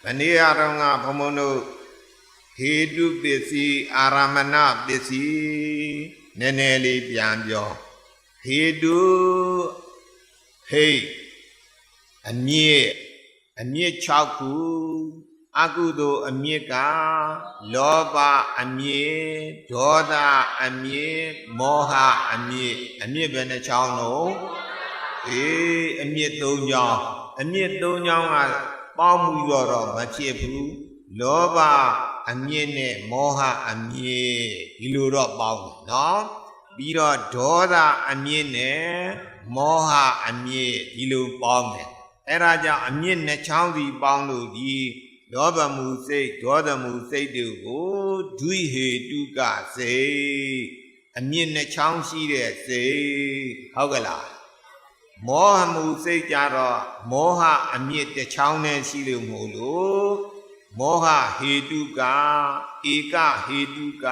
မနေ့ကတော့ငါဘုံဘုံတို့ဟေတုပစ္စည်းအာရမဏပစ္စည်းနည်းနည်းလေးပြန်ပြောဟေတုဟိတ်အမြင့်6ခုအကုသိုလ်အမြင့်ကလောဘအမြင့်ဒေါသအမြင့်မောဟအမြင့်ဘယ်နှချောင်းလို့အမြင့်3ချောင်းအမြင့်3ချောင်းကပေါင်းမှုတော့မဖြစ်ဘူးလောဘအမြင့်နဲ့မောဟအမြင့်ဒီလိုတော့ပေါင်းတယ်နော်ပြီးတော့ဒေါသအမြင့်နဲ့မောဟအမြင့်ဒီလိုပေါင်းတယ်အဲ့ဒါကြောင့်အမြင့်2ချောင်းစီပေါင်းလို့ဒီလောဘမှုစိတ်ဒေါသမှုစိတ်တို့ကိုဒွိဟေတုကစိတ်အမြင့်2ချောင်းရှိတဲ့စိတ်ဟုတ်ကလားမောဟမှုစိတ်ကြတော့မောဟအမြင့်1ချောင်းနဲ့ရှိလို့မို့လို့မောဟဟေတုကဧကဟေတုက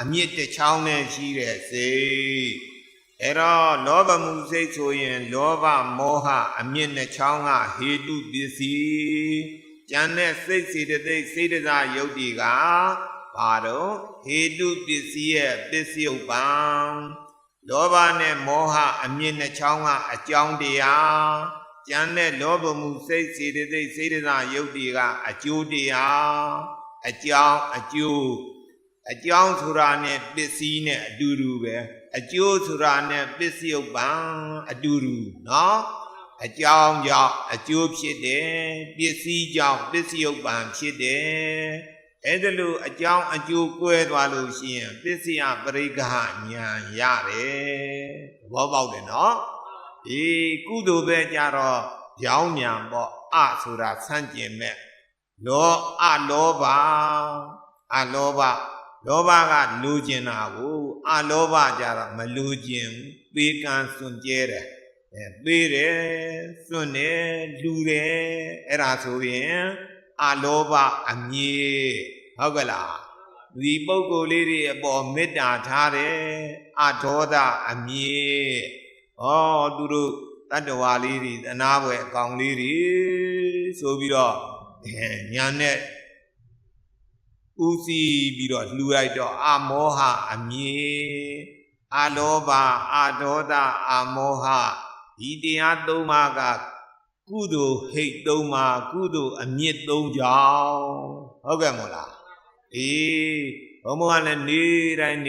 အမြင့်1ချောင်းနဲ့ရှိတဲ့စိတ်အဲ့တော့လောဘမှုစိတ်ဆိုရင်လောဘမောဟအမြင့်2ချောင်းကဟေတုပစ္စည်းကျန်တဲ့စိတ်စေတသိက်စေတသာယုတ်တိကဘာတော့ဟေတုပစ္စည်းရဲ့ပစ္စယုတ်ပံလောဘနဲ့မောဟအမြင့်2ချောင်းကအကြောင်းတရားကျန်တဲ့လောဘမှုစိတ်စေတသိက်စေတသာယုတ်တိကအကျိုးတရားအကြောင်းဆိုတာနဲ့ပစ္စည်းနဲ့အတူတူပဲအကျိုးဆိုတာနဲ့ပစ္စယုတ်ပံအတူတူနော်အကြောင်းကြောင့်အကျိုးဖြစ်တယ်ပစ္စည်းကြောင့်ပစ္စယုတ်ပံဖြစ်တယ်အဲ့ဒါလို့အကြောင်းအကျိုးကွဲသွားလို့ရှိရင်ပစ္စယပရိက္ခဉာဏ်ရတယ်သဘောပေါက်တယ်နော်ကုသိုလ်ပဲကြတော့ကြောင်းညာပေါ့ဆိုတာဆန့်ကျင်မဲ့လောဘကလိုချင်တာကိုအလောဘကြတော့မလိုချင်ပေးကံစွန့်ကြဲတယ်ပေးတယ်စွန့်တယ်လူတယ်အဲ့ဒါဆိုရင်အလောဘအမြင့်ဟုတ်ကလားဒီပုဂ္ဂိုလ်လေးတွေအပေါ်မေတ္တာထားတယ်အဒေါသအမြင့်သူတို့တတ္တဝါလေးတွေအနာဘွယ်အကောင်လေးတွေဆိုပြီးတော့ညာနဲ့ဥစီပြီးတော့လှူလိုက်တော့အမောဟအမြင့်အလောဘအဒေါသအမောဟဒီတရား3ပါးကကုသိုလ်ဟိတ်3ပါးကုသိုလ်အမြင့်3ကြောင်းဟုတ်ကဲ့မို့လားဘုံဘုံကလည်းနေတိုင်း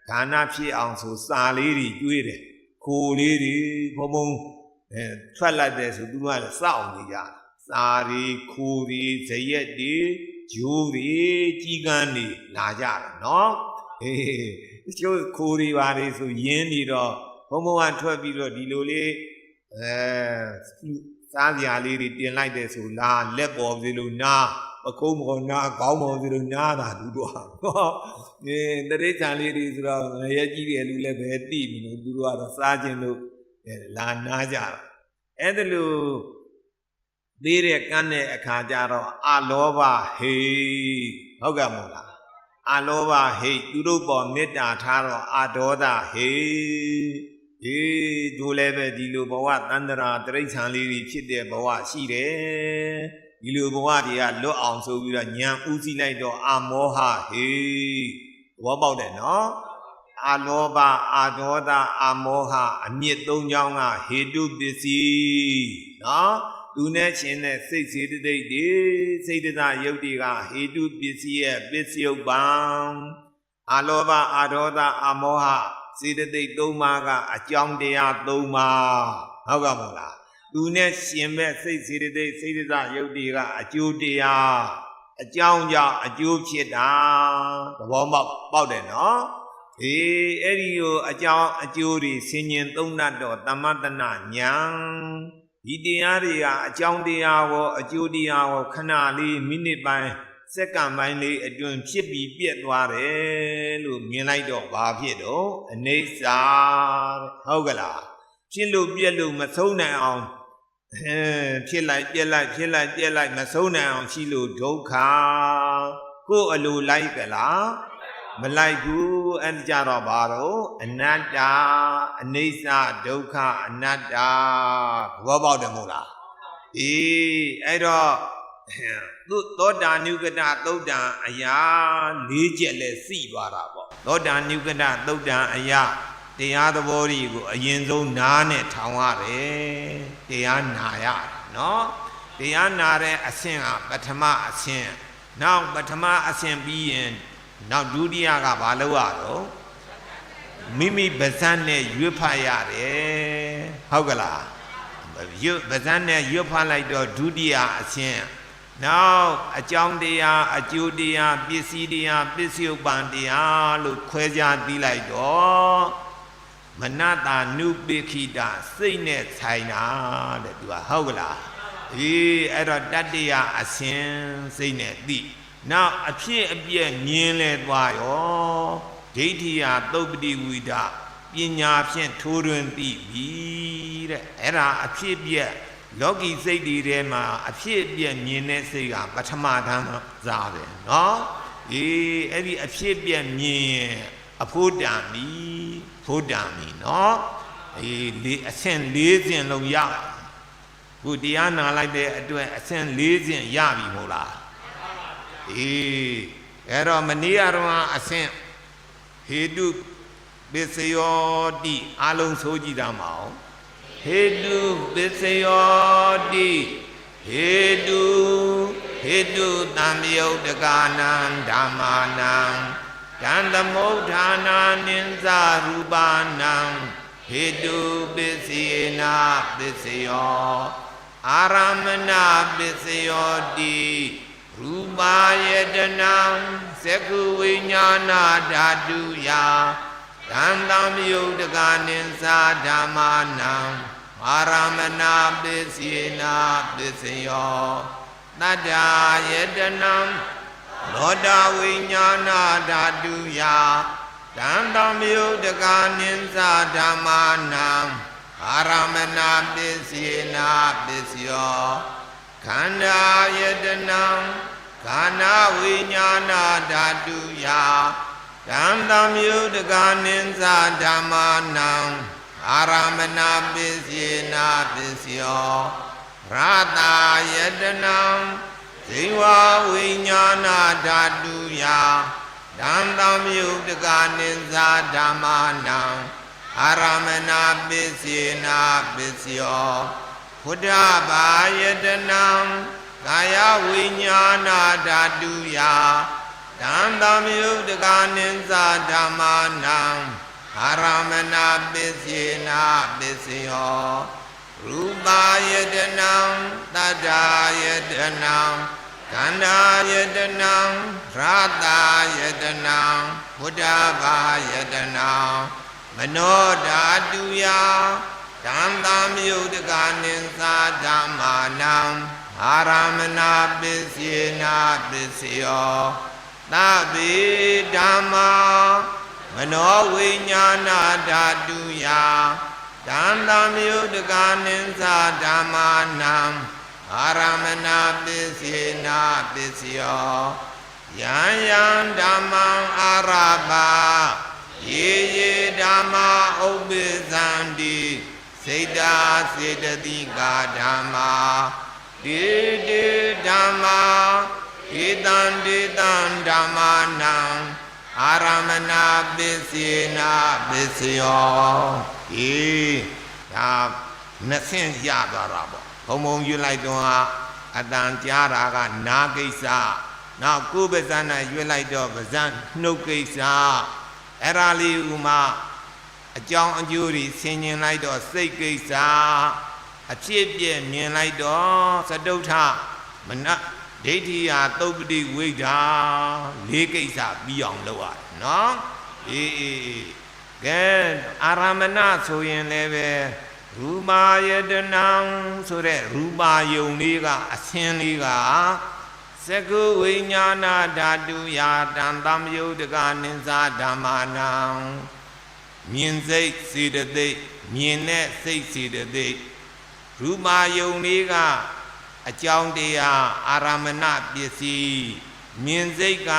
ဒါနဖြစ်အောင်ဆိုစာလေးတွေကျွေးတယ်ခိုလေးတွေဘုံဘုံထွက်လိုက်တယ်ဆိုသူကလည်းစောင့်နေကြစာတွေခိုတွေဇရက်တွေဂျိုးတွေကြီးကန်းတွေလာကြတယ်နော်ကျိုးခိုတွေပါလေဆိုရင်းနေတော့ဘုံဘုံကထွက်ပြီးတော့ဒီလိုလေးစားစရာလေးတွေတင်လိုက်တယ်ဆိုလားလက်ပေါ်စီလို့နားပကုံးပေါ်နားခေါင်းပေါ်စီလို့နားတာသူတို့တရိစ္ဆာန်လေးတွေဆိုတော့ငရဲကြီးတယ်လူလည်းပဲတိပြီလို့သူတို့ကတော့စားခြင်းလို့လာနားကြတာအဲ့ဒါလို့သေးတဲ့ကန်းတဲ့အခါကျတော့အလောဘဟိဟုတ်ကဲ့မို့လားအလောဘဟိသူတို့ပေါ်မေတ္တာထားတော့အဒေါသဟိတို့လည်းပဲဒီလိုဘဝတန္တရာတိရစ္ဆာန်လေးတွေဖြစ်တဲ့ဘဝရှိတယ်ဒီလိုဘဝတွေကလွတ်အောင်ဆိုပြီးတော့ဉာဏ်ဥသိလိုက်တော့အမောဟဟိသဘောပေါက်တယ်နော်အလောဘအဒေါသအမောဟအမြင့်3ချောင်းကဟေတုပစ္စည်းနော်သူနဲ့ရှင်တဲ့စိတ်စေတသိက်တွေစိတ်တသာယုတ်တွေကဟေတုပစ္စည်းရဲ့ပစ္စယုတ်ပံအလောဘအဒေါသအမောဟစေတသိက်3ပါးကအကြောင်းတရား3ပါးဟုတ်ကဲ့မို့လားသူနဲ့ရှင်မဲ့စိတ်စေတသိက်စေတသာယုတ်တွေကအကျိုးတရားအကြောင်းကြောင့်အကျိုးဖြစ်တာသဘောပေါက်တယ်နော်အဲ့ဒီကိုအကြောင်းအကျိုးတွေဆင်ញင်သုံးတတ်တော့သမတနာဉာဏ်ဒီတရားတွေကအကြောင်းတရားရောအကျိုးတရားရောခဏလေးမိနစ်ပိုင်းစက္ကန့်ပိုင်းလေးအတွင်းဖြစ်ပြီးပြက်သွားတယ်လို့မြင်လိုက်တော့ဘာဖြစ်တော့အနိစ္စဟုတ်ကလားဖြစ်လို့ပြက်လို့မဆုံးနိုင်အောင်ဖြစ်လိုက်ပြက်လိုက်မဆုံးနိုင်အောင်ရှိလို့ဒုက္ခကိုယ်အလိုလိုက်ကလားမလိုက်ဘူးအဲ့ကြတော့ဘာတော့အနတ္တအနိစ္စဒုက္ခအနတ္တဘောပေါက်တယ်မို့လားအဲ့တော့ သူသောတာနုကတသုတ်တံအရာ၄ချက်လဲစီသွားတာပေါ့သောတာနုကတသုတ်တံအရာတရားသဘောတွေကိုအရင်ဆုံးနားနဲ့ထောင်ရတယ်တရားနာရတယ်နော်တရားနာတဲ့အဆင့်ကပထမအဆင့်နောက်ပထမအဆင့်ပြီးရင်နောက်ဒုတိယကဘာလုပ်ရတော့မိမိပါးစပ်နဲ့ရွတ်ဖတ်ရတယ်ဟုတ်ကလားပါးစပ်နဲ့ရွတ်ဖတ်လိုက်တော့ဒုတိယအဆင့်နောက်အကြောင်းတရားအကျိုးတရားပစ္စည်းတရားပစ္စယုပ္ပံတရားလို့ခွဲခြားသိလိုက်တော့မနတာနုပိခိတစိတ်နဲ့ဆိုင်တာတဲ့သူကဟုတ်ကလားအဲ့တော့တတ္တယအစဉ်စိတ်နဲ့သိနောက်အဖြစ်အပျက်မြင်လဲသွားရောဒိဋ္ဌိယသုပ္ပတိဝိဒပညာဖြင့်ထိုးတွင်သိပြီတဲ့အဲ့ဒါအဖြစ်အပျက်လောကီစိတ်တွေထဲမှာအဖြစ်အပျက်မြင်တဲ့စိတ်ကပထမဓမ္မစားပဲနော်အဲ့ဒီအဖြစ်အပျက်မြင်ရင်အဖို့တံပြီဖို့တံပြီနော်အဆင့်၄ဆင့်လုံးရခုတရားနာလိုက်တဲ့အတွက်အဆင့်၄ဆင့်ရပြီမဟုတ်လားအဲ့တော့မနေ့ကတော့အဆင့်ဟေတုပစ္စယောတိအလုံးဆိုကြည့်တာမအောင်ဟေတုပစ္စယောတိဟေတုတံမြုတ်တကာနံဓမ္မာနံတံသမုဋ္ဌာနာနိသရူပနံဟေတုပစ္စယေနပစ္စယောအာရမဏပစ္စယောတိရူပါယတနံသက္ခုဝိညာဏဓာတုယတံသမယုတ်တကာနိသဓမ္မာနံအာရမဏပစ္စယေနပစ္စယောတတ္ထာယတနံလောတဝိညာဏဓာတုယတံသမယုတ်တကာနိသဓမ္မာနံအာရမဏပစ္စယေနပစ္စယောခန္ဓာယတနံခန္ဓာဝိညာဏဓာတုယတံသမယုတ်တကာနိသဓမ္မာနံအာရမဏပစ္စယေနပစ္စယောရတာယတနံဇိဝဝိညာဏဓာတုယတံသမယုတ်တကာနိသဓမ္မာနံအာရမဏပစ္စယေနပစ္စယောဘုဒ္ဓဘာယတနံကာယဝိညာဏဓာတုယတံသမယုတ်တကာနိသဓမ္မာနံအာရမဏပစ္စယေနပစ္စယောရူပါယတနံတတ္ထာယတနံခန္ဓာယတနံရတာယတနံဘုဒ္ဓဘာယတနံမနောဓာတုယတံသမယုတ်တကာနိသဓမ္မာနံအာရမဏပစ္စယေနပစ္စယောသဗ္ဗေဓမ္မာမနောဝိညာဏဓာတုယတံသမယုတ်တကာနိသဓမ္မာနံအာရမဏပစ္စယေနပစ္စယောယံယံဓမ္မံအာရဘာယေယေဓမ္မာဥပ္ပဇံတိစေတာစေတတိကာဓမ္မာဒေတေဓမ္မာဧတံဒေတံဓမ္မာနံအာရမဏပစ္စယေနပစ္စယောဒါနှစ်ဆင့်ရသွားတာပေါ့ဘုံဘုံရွတ်လိုက်တော့အတန်ကြားတာကနာကိစ္စနောက်ကိုယ်ပါးစပ်နဲ့ရွတ်လိုက်တော့ပါးစပ်နှုတ်ကိစ္စအဲ့ဒါလေးဥမာအကြောင်းအကျိုးတွေဆင်ញင်လိုက်တော့စိတ်ကိစ္စအဖြစ်ပြည့်မြင်လိုက်တော့သတုဋ္ဌမနဒိဋ္ဌိယသုပ္ပတိဝိဒ္ဓာ၄ကိစ္စပြီးအောင်လုပ်ရတယ်နော်ကဲအာရမဏဆိုရင်လည်းပဲရူပါယတနံဆိုတဲ့ရူပါယုံလေးကအဆင်းလေးကသက္ကုဝိညာဏဓာတုယာတံသမယုတ်တကာနိသဓမ္မာနံမြင်စိတ်စေတသိက်မြင်တဲ့စိတ်စေတသိက်ရူပါယုံလေးကအကြောင်းတရားအာရမဏပစ္စည်းမြင်စိတ်က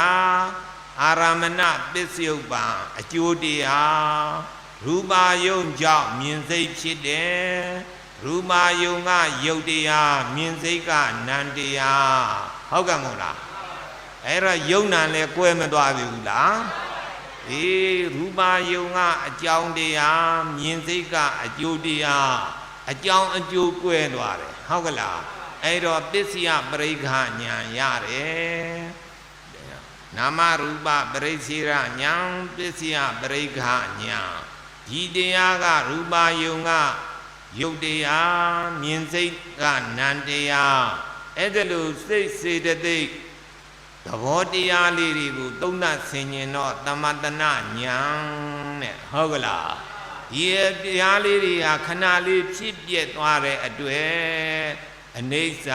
အာရမဏပစ္စယုပ္ပံအကျိုးတရားရူပါယုံကြောင့်မြင်စိတ်ဖြစ်တယ် ရူပယုံကယုတ်တရားမြင်စိတ်ကနံတရားဟုတ်ကဲ့မို့လားအဲ့တော့ယုံနံလဲကွဲမသွားပြီဘူးလားအေးရူပယုံကအကြောင်းတရားမြင်စိတ်ကအကျိုးတရားအကြောင်းအကျိုးကွဲသွားတယ်ဟုတ်ကဲ့လားအဲ့တော့ပစ္စယပရိက္ခဉာဏ်ရတယ်နာမရူပပရိစ္ဆေရဉာဏ်ပစ္စယပရိက္ခဉာဏ်ဒီတရားကရူပယုံကယုတ်တရားမြင်စိတ်ကနံတရားအဲ့ဒါလို့စိတ်စေတသိက်သဘောတရားလေးတွေကိုသုံးသပ်ဆင်ခြင်တော့သမတနာဉာဏ်နဲ့ဟုတ်ကလားဒီတရားလေးတွေဟာခဏလေးဖြစ်ပြက်သွားတဲ့အတွေ့အနိစ္စ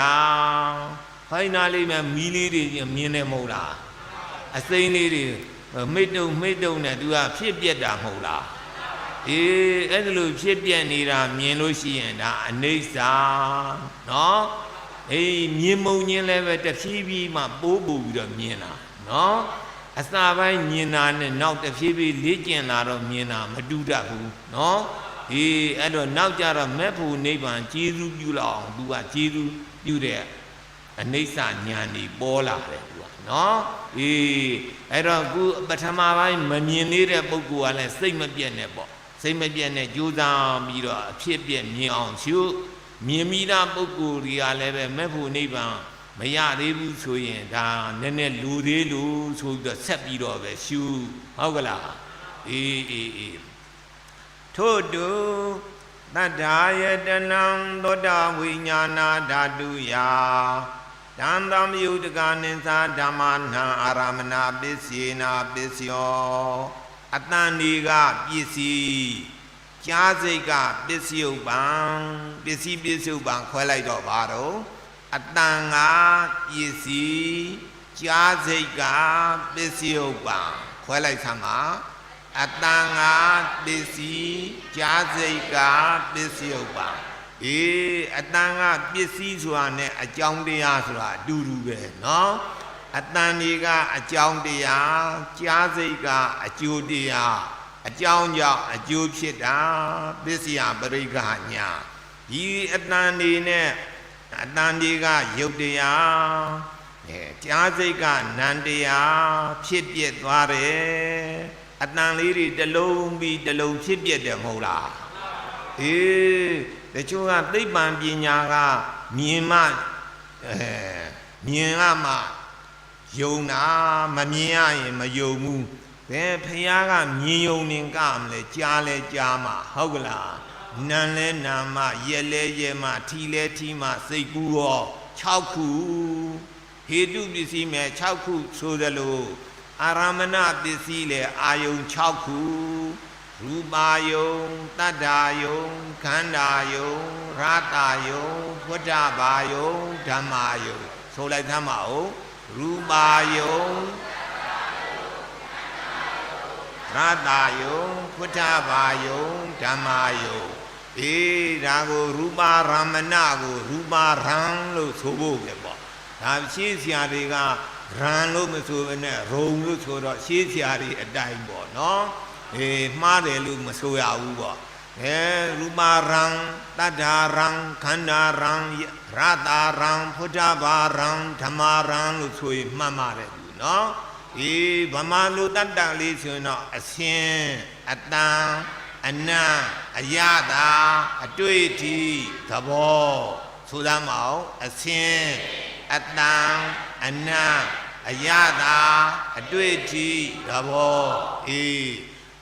ခိုင်းနာလေးမှမီးလေးတွေမြင်နေမဟုတ်လားအစိမ်းလေးတွေမိတ်တုံနဲ့သူကဖြစ်ပြက်တာမဟုတ်လားအေးအဲ့ဒါလို့ဖြစ်ပြက်နေတာမြင်လို့ရှိရင်ဒါအနိစ္စနော်အေးမြင်မုံချင်းလည်းပဲတဖြည်းဖြည်းမှပိုးပူပြီးတော့မြင်တာနော်အစပိုင်းမြင်တာနဲ့နောက်တဖြည်းဖြည်းလေ့ကျင့်လာတော့မြင်တာမတူတတ်ဘူးနော်အေးအဲ့တော့နောက်ကြတော့မေဖို့နိဗ္ဗာန်ကျေးဇူးပြုလောက်အောင်သူကကျေးဇူးပြုတဲ့အနိစ္စဉာဏ်ကြီးပေါ်လာတယ်သူကနော်အေးအဲ့တော့ခုပထမပိုင်းမမြင်သေးတဲ့ပုဂ္ဂိုလ်ကလည်းစိတ်မပြတ်နဲ့ပေါ့စိတ်မပြတ်နဲ့ကြိုးစားပြီးတော့အဖြစ်ပြက်မြင်အောင်ရှုမြင်မိတာပုဂ္ဂိုလ်တွေကလည်းပဲမေဖို့နိဗ္ဗာန်မရသေးဘူးဆိုရင်ဒါနည်းနည်းလူသေးလို့ဆိုပြီးတော့ဆက်ပြီးတော့ပဲရှုဟုတ်ကလားအေးထို့တူတတ္ထာယတနံသောတာဝိညာဏဓာတုယတံတံယုတကနိသဓမ္မနံအာရမဏပစ္စေနာပစ္စယောအတန်ဒီကပစ္စည်းကြားစိတ်ကပစ္စယုပံပစ္စည်းပစ္စုပန်ခွဲလိုက်တော့ဘာတော့အတန်ကပစ္စည်းကြားစိတ်ကပစ္စယုပံခွဲလိုက်သမှာအတန်ကပစ္စည်းကြားစိတ်ကပစ္စယုပံအေးအတန်ကပစ္စည်းဆိုတာနဲ့အကြောင်းတရားဆိုတာအတူတူပဲเนาะအတန်ဒီကအကြောင်းတရားကြားစိတ်ကအကျိုးတရားအကြောင်းကြောင့်အကျိုးဖြစ်တာပစ္စယပရိက္ခညာဒီအတန်ဒီနဲ့အတန်ဒီကယုတ်တရားကြားစိတ်ကနံတရားဖြစ်ပြက်သွားတယ်အတန်လေးတွေတစ်လုံးပြီးတစ်လုံးဖြစ်ပြက်တယ်မဟုတ်လားအေးတချို့ကသိပ္ပံပညာကမြင်မှမြင်ရမှယုံတာမမြင်ရရင်မယုံဘူးဘယ်ဖះကမြင်ယုံနေကမလဲကြားလဲကြားမှဟုတ်ကလားနံလဲနာမှရက်လဲရက်မှထီလဲထီမှစိတ်ကူးရော6ခုဟေတုပစ္စည်းမဲ့6ခုဆိုသလိုအာရမဏပစ္စည်းလဲအာယုံ6ခုရူပါယုံတတ္တာယုံခန္ဓာယုံရတယုံဘုဒ္ဓဘာယုံဓမ္မာယုံဆိုလိုက်သမ်းပါဦးရူပါယုံရတယုံဘုဒ္ဓဘာယုံဓမ္မာယုံအေးဒါကိုရူပါရမဏကိုရူပါရံလို့ဆိုဖို့ပဲပေါ့ဒါရှင်းဆရာတွေကရံလို့မဆိုဘဲနဲ့ရုံလို့ဆိုတော့ရှင်းဆရာတွေအတိုင်းပေါ့နော်အေးမှားတယ်လို့မဆိုရဘူးပေါ့ရူပါရံတတ္ထာရံခန္ဓာရံရတရံဘုဒ္ဓဘာရံဓမ္မာရံလို့ဆိုရင်မှတ်ပါတယ်သူနော်အေးဗမာလူတတ္တလေးဆိုရင်တော့အစင်အတန်အနံအယတာအတွေ့အထိသဘောဆိုသမ်းအောင်အစင်အတန်အနံအယတာအတွေ့အထိသဘောအေး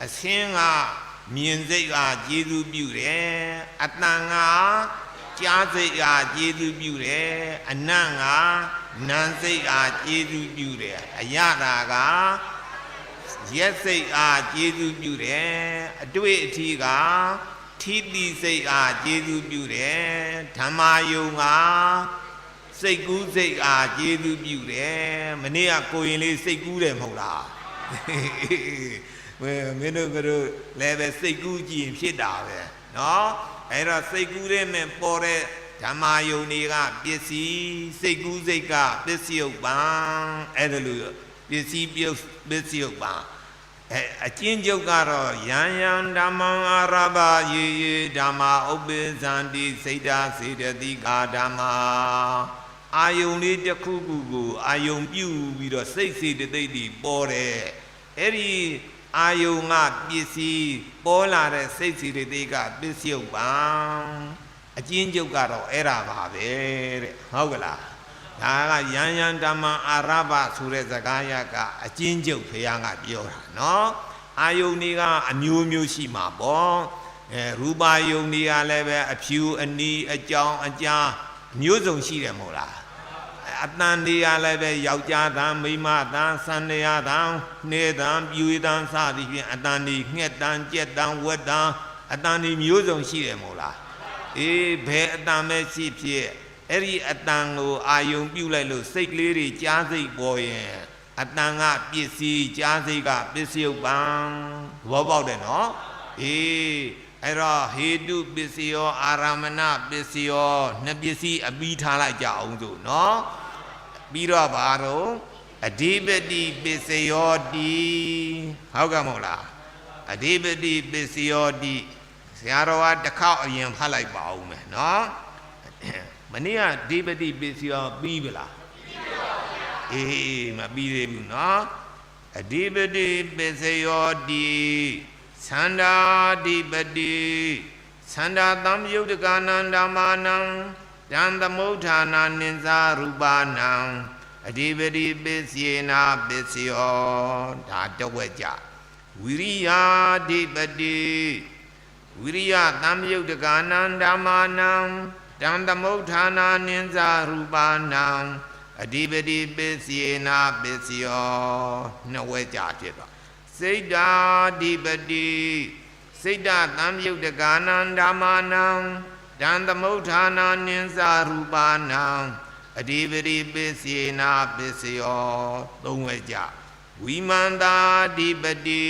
အစင်ကမြင်စိတ်ကကျေးဇူးပြုတယ်အတန်ကကြားစိတ်ကကျေးဇူးပြုတယ်အနံ့ကနာမ်စိတ်ကကျေးဇူးပြုတယ်အယတာကရက်စိတ်အားကျေးဇူးပြုတယ်အတွေ့အထိကထိတိစိတ်အားကျေးဇူးပြုတယ်ဓမ္မာယုံကစိတ်ကူးစိတ်အားကျေးဇူးပြုတယ်မနေ့ကကိုရင်လေးစိတ်ကူးတယ်မဟုတ်လားမင်းတို့ကတော့လည်းပဲစိတ်ကူးကြည့်ရင်ဖြစ်တာပဲเนาะအဲ့တော့စိတ်ကူးတဲ့မဲ့ပေါ်တဲ့ဓမ္မာယုံတွေကပစ္စည်းစိတ်ကူးစိတ်ကပစ္စယုပ္ပံအဲ့ဒါလို့ပစ္စည်းပစ္စယုပ္ပံ အကျဉ်းချုပ်ကတော့ယံယံဓမ္မံအာရဘယေယေဓမ္မာဥပ္ပဇန္တိစိတ်ဓာစေတသိကာဓမ္မာအာယုန်လေးတစ်ခုခုကိုအာယုန်ပြုပြီးတော့စိတ်စေတသိက်တွေပေါ်တယ်အဲ့ဒီအာယုန်ကပစ္စည်းပေါ်လာတဲ့စိတ်စေတသိက်ကပစ္စယုတ်ပံအကျဉ်းချုပ်ကတော့အဲ့ဒါပါပဲတဲ့ဟုတ်ကလားဒါကယံယံဓမ္မအာရဘဆိုတဲ့စကားရကအကျဉ်းချုပ်ဘုရားကပြောတာနော်အာယုန်တွေကအမျိုးမျိုးရှိမှာပေါ့ရူပယုန်တွေကလည်းပဲအဖြူအနီးအကြောင်းအကြားမျိုးစုံရှိတယ်မဟုတ်လားအတန်တွေကလည်းပဲယောက်ျားသားမိန်းမသားစန္ဒယာသားနှဲသားပြွေသားစသည်ဖြင့်အတန်တွေငှက်တန်ကြက်တန်ဝက်တန်အတန်တွေမျိုးစုံရှိတယ်မဟုတ်လားအေးဘယ်အတန်ပဲရှိဖြစ်အဲ့ဒီအတန်ကိုအာယုံပြုတ်လိုက်လို့စိတ်ကလေးတွေကြားစိတ်ပေါ်ရင်အတန်ကပစ္စည်းကြားစိတ်ကပစ္စယုတ်ပံဘောပေါက်တယ်နော်အေးအဲ့တော့ဟေတုပစ္စယောအာရမဏပစ္စယောနှစ်ပစ္စည်းအပြီးထားလိုက်ကြအောင်စို့နော်ပြီးတော့ဘာတော့အဓိပတိပစ္စယောတိဟုတ်ကဲ့မဟုတ်လားအဓိပတိပစ္စယောတိဆရာတော်ကတစ်ခေါက်အရင်ဖတ်လိုက်ပါဦးမယ်နော်မနေ့ကဓိပတိပစ္စယောပြီးပြီလားအေးမပြီးသေးဘူးနော်အဓိပတိပစ္စယောတိသန္တာဓိပတိသန္တာသံယုတ်တကနန္ဓမ္မာနံတံသမုဋ္ဌာနာနိစ္စရူပနံအဓိပတိပစ္စေနာပစ္စယောဒါတဝက်ကြဝိရိယဓိပတိဝိရိယသံယုတ်တကနန္ဓမ္မာနံတံသမုဋ္ဌာနာနိစ္စရူပနံအဓိပတိပစ္စေနာပစ္စယောနှစ်ဝက်ကြဖြစ်သွားစိတ်ဓာဓိပတိစိတ်ဓာသံယုတ်တကနန္ဓမ္မာနံတံသမုဋ္ဌာနာနိစ္စရူပနံအဓိပတိပစ္စေနာပစ္စယောသုံးဝဲကြဝိမန္တာဓိပတိ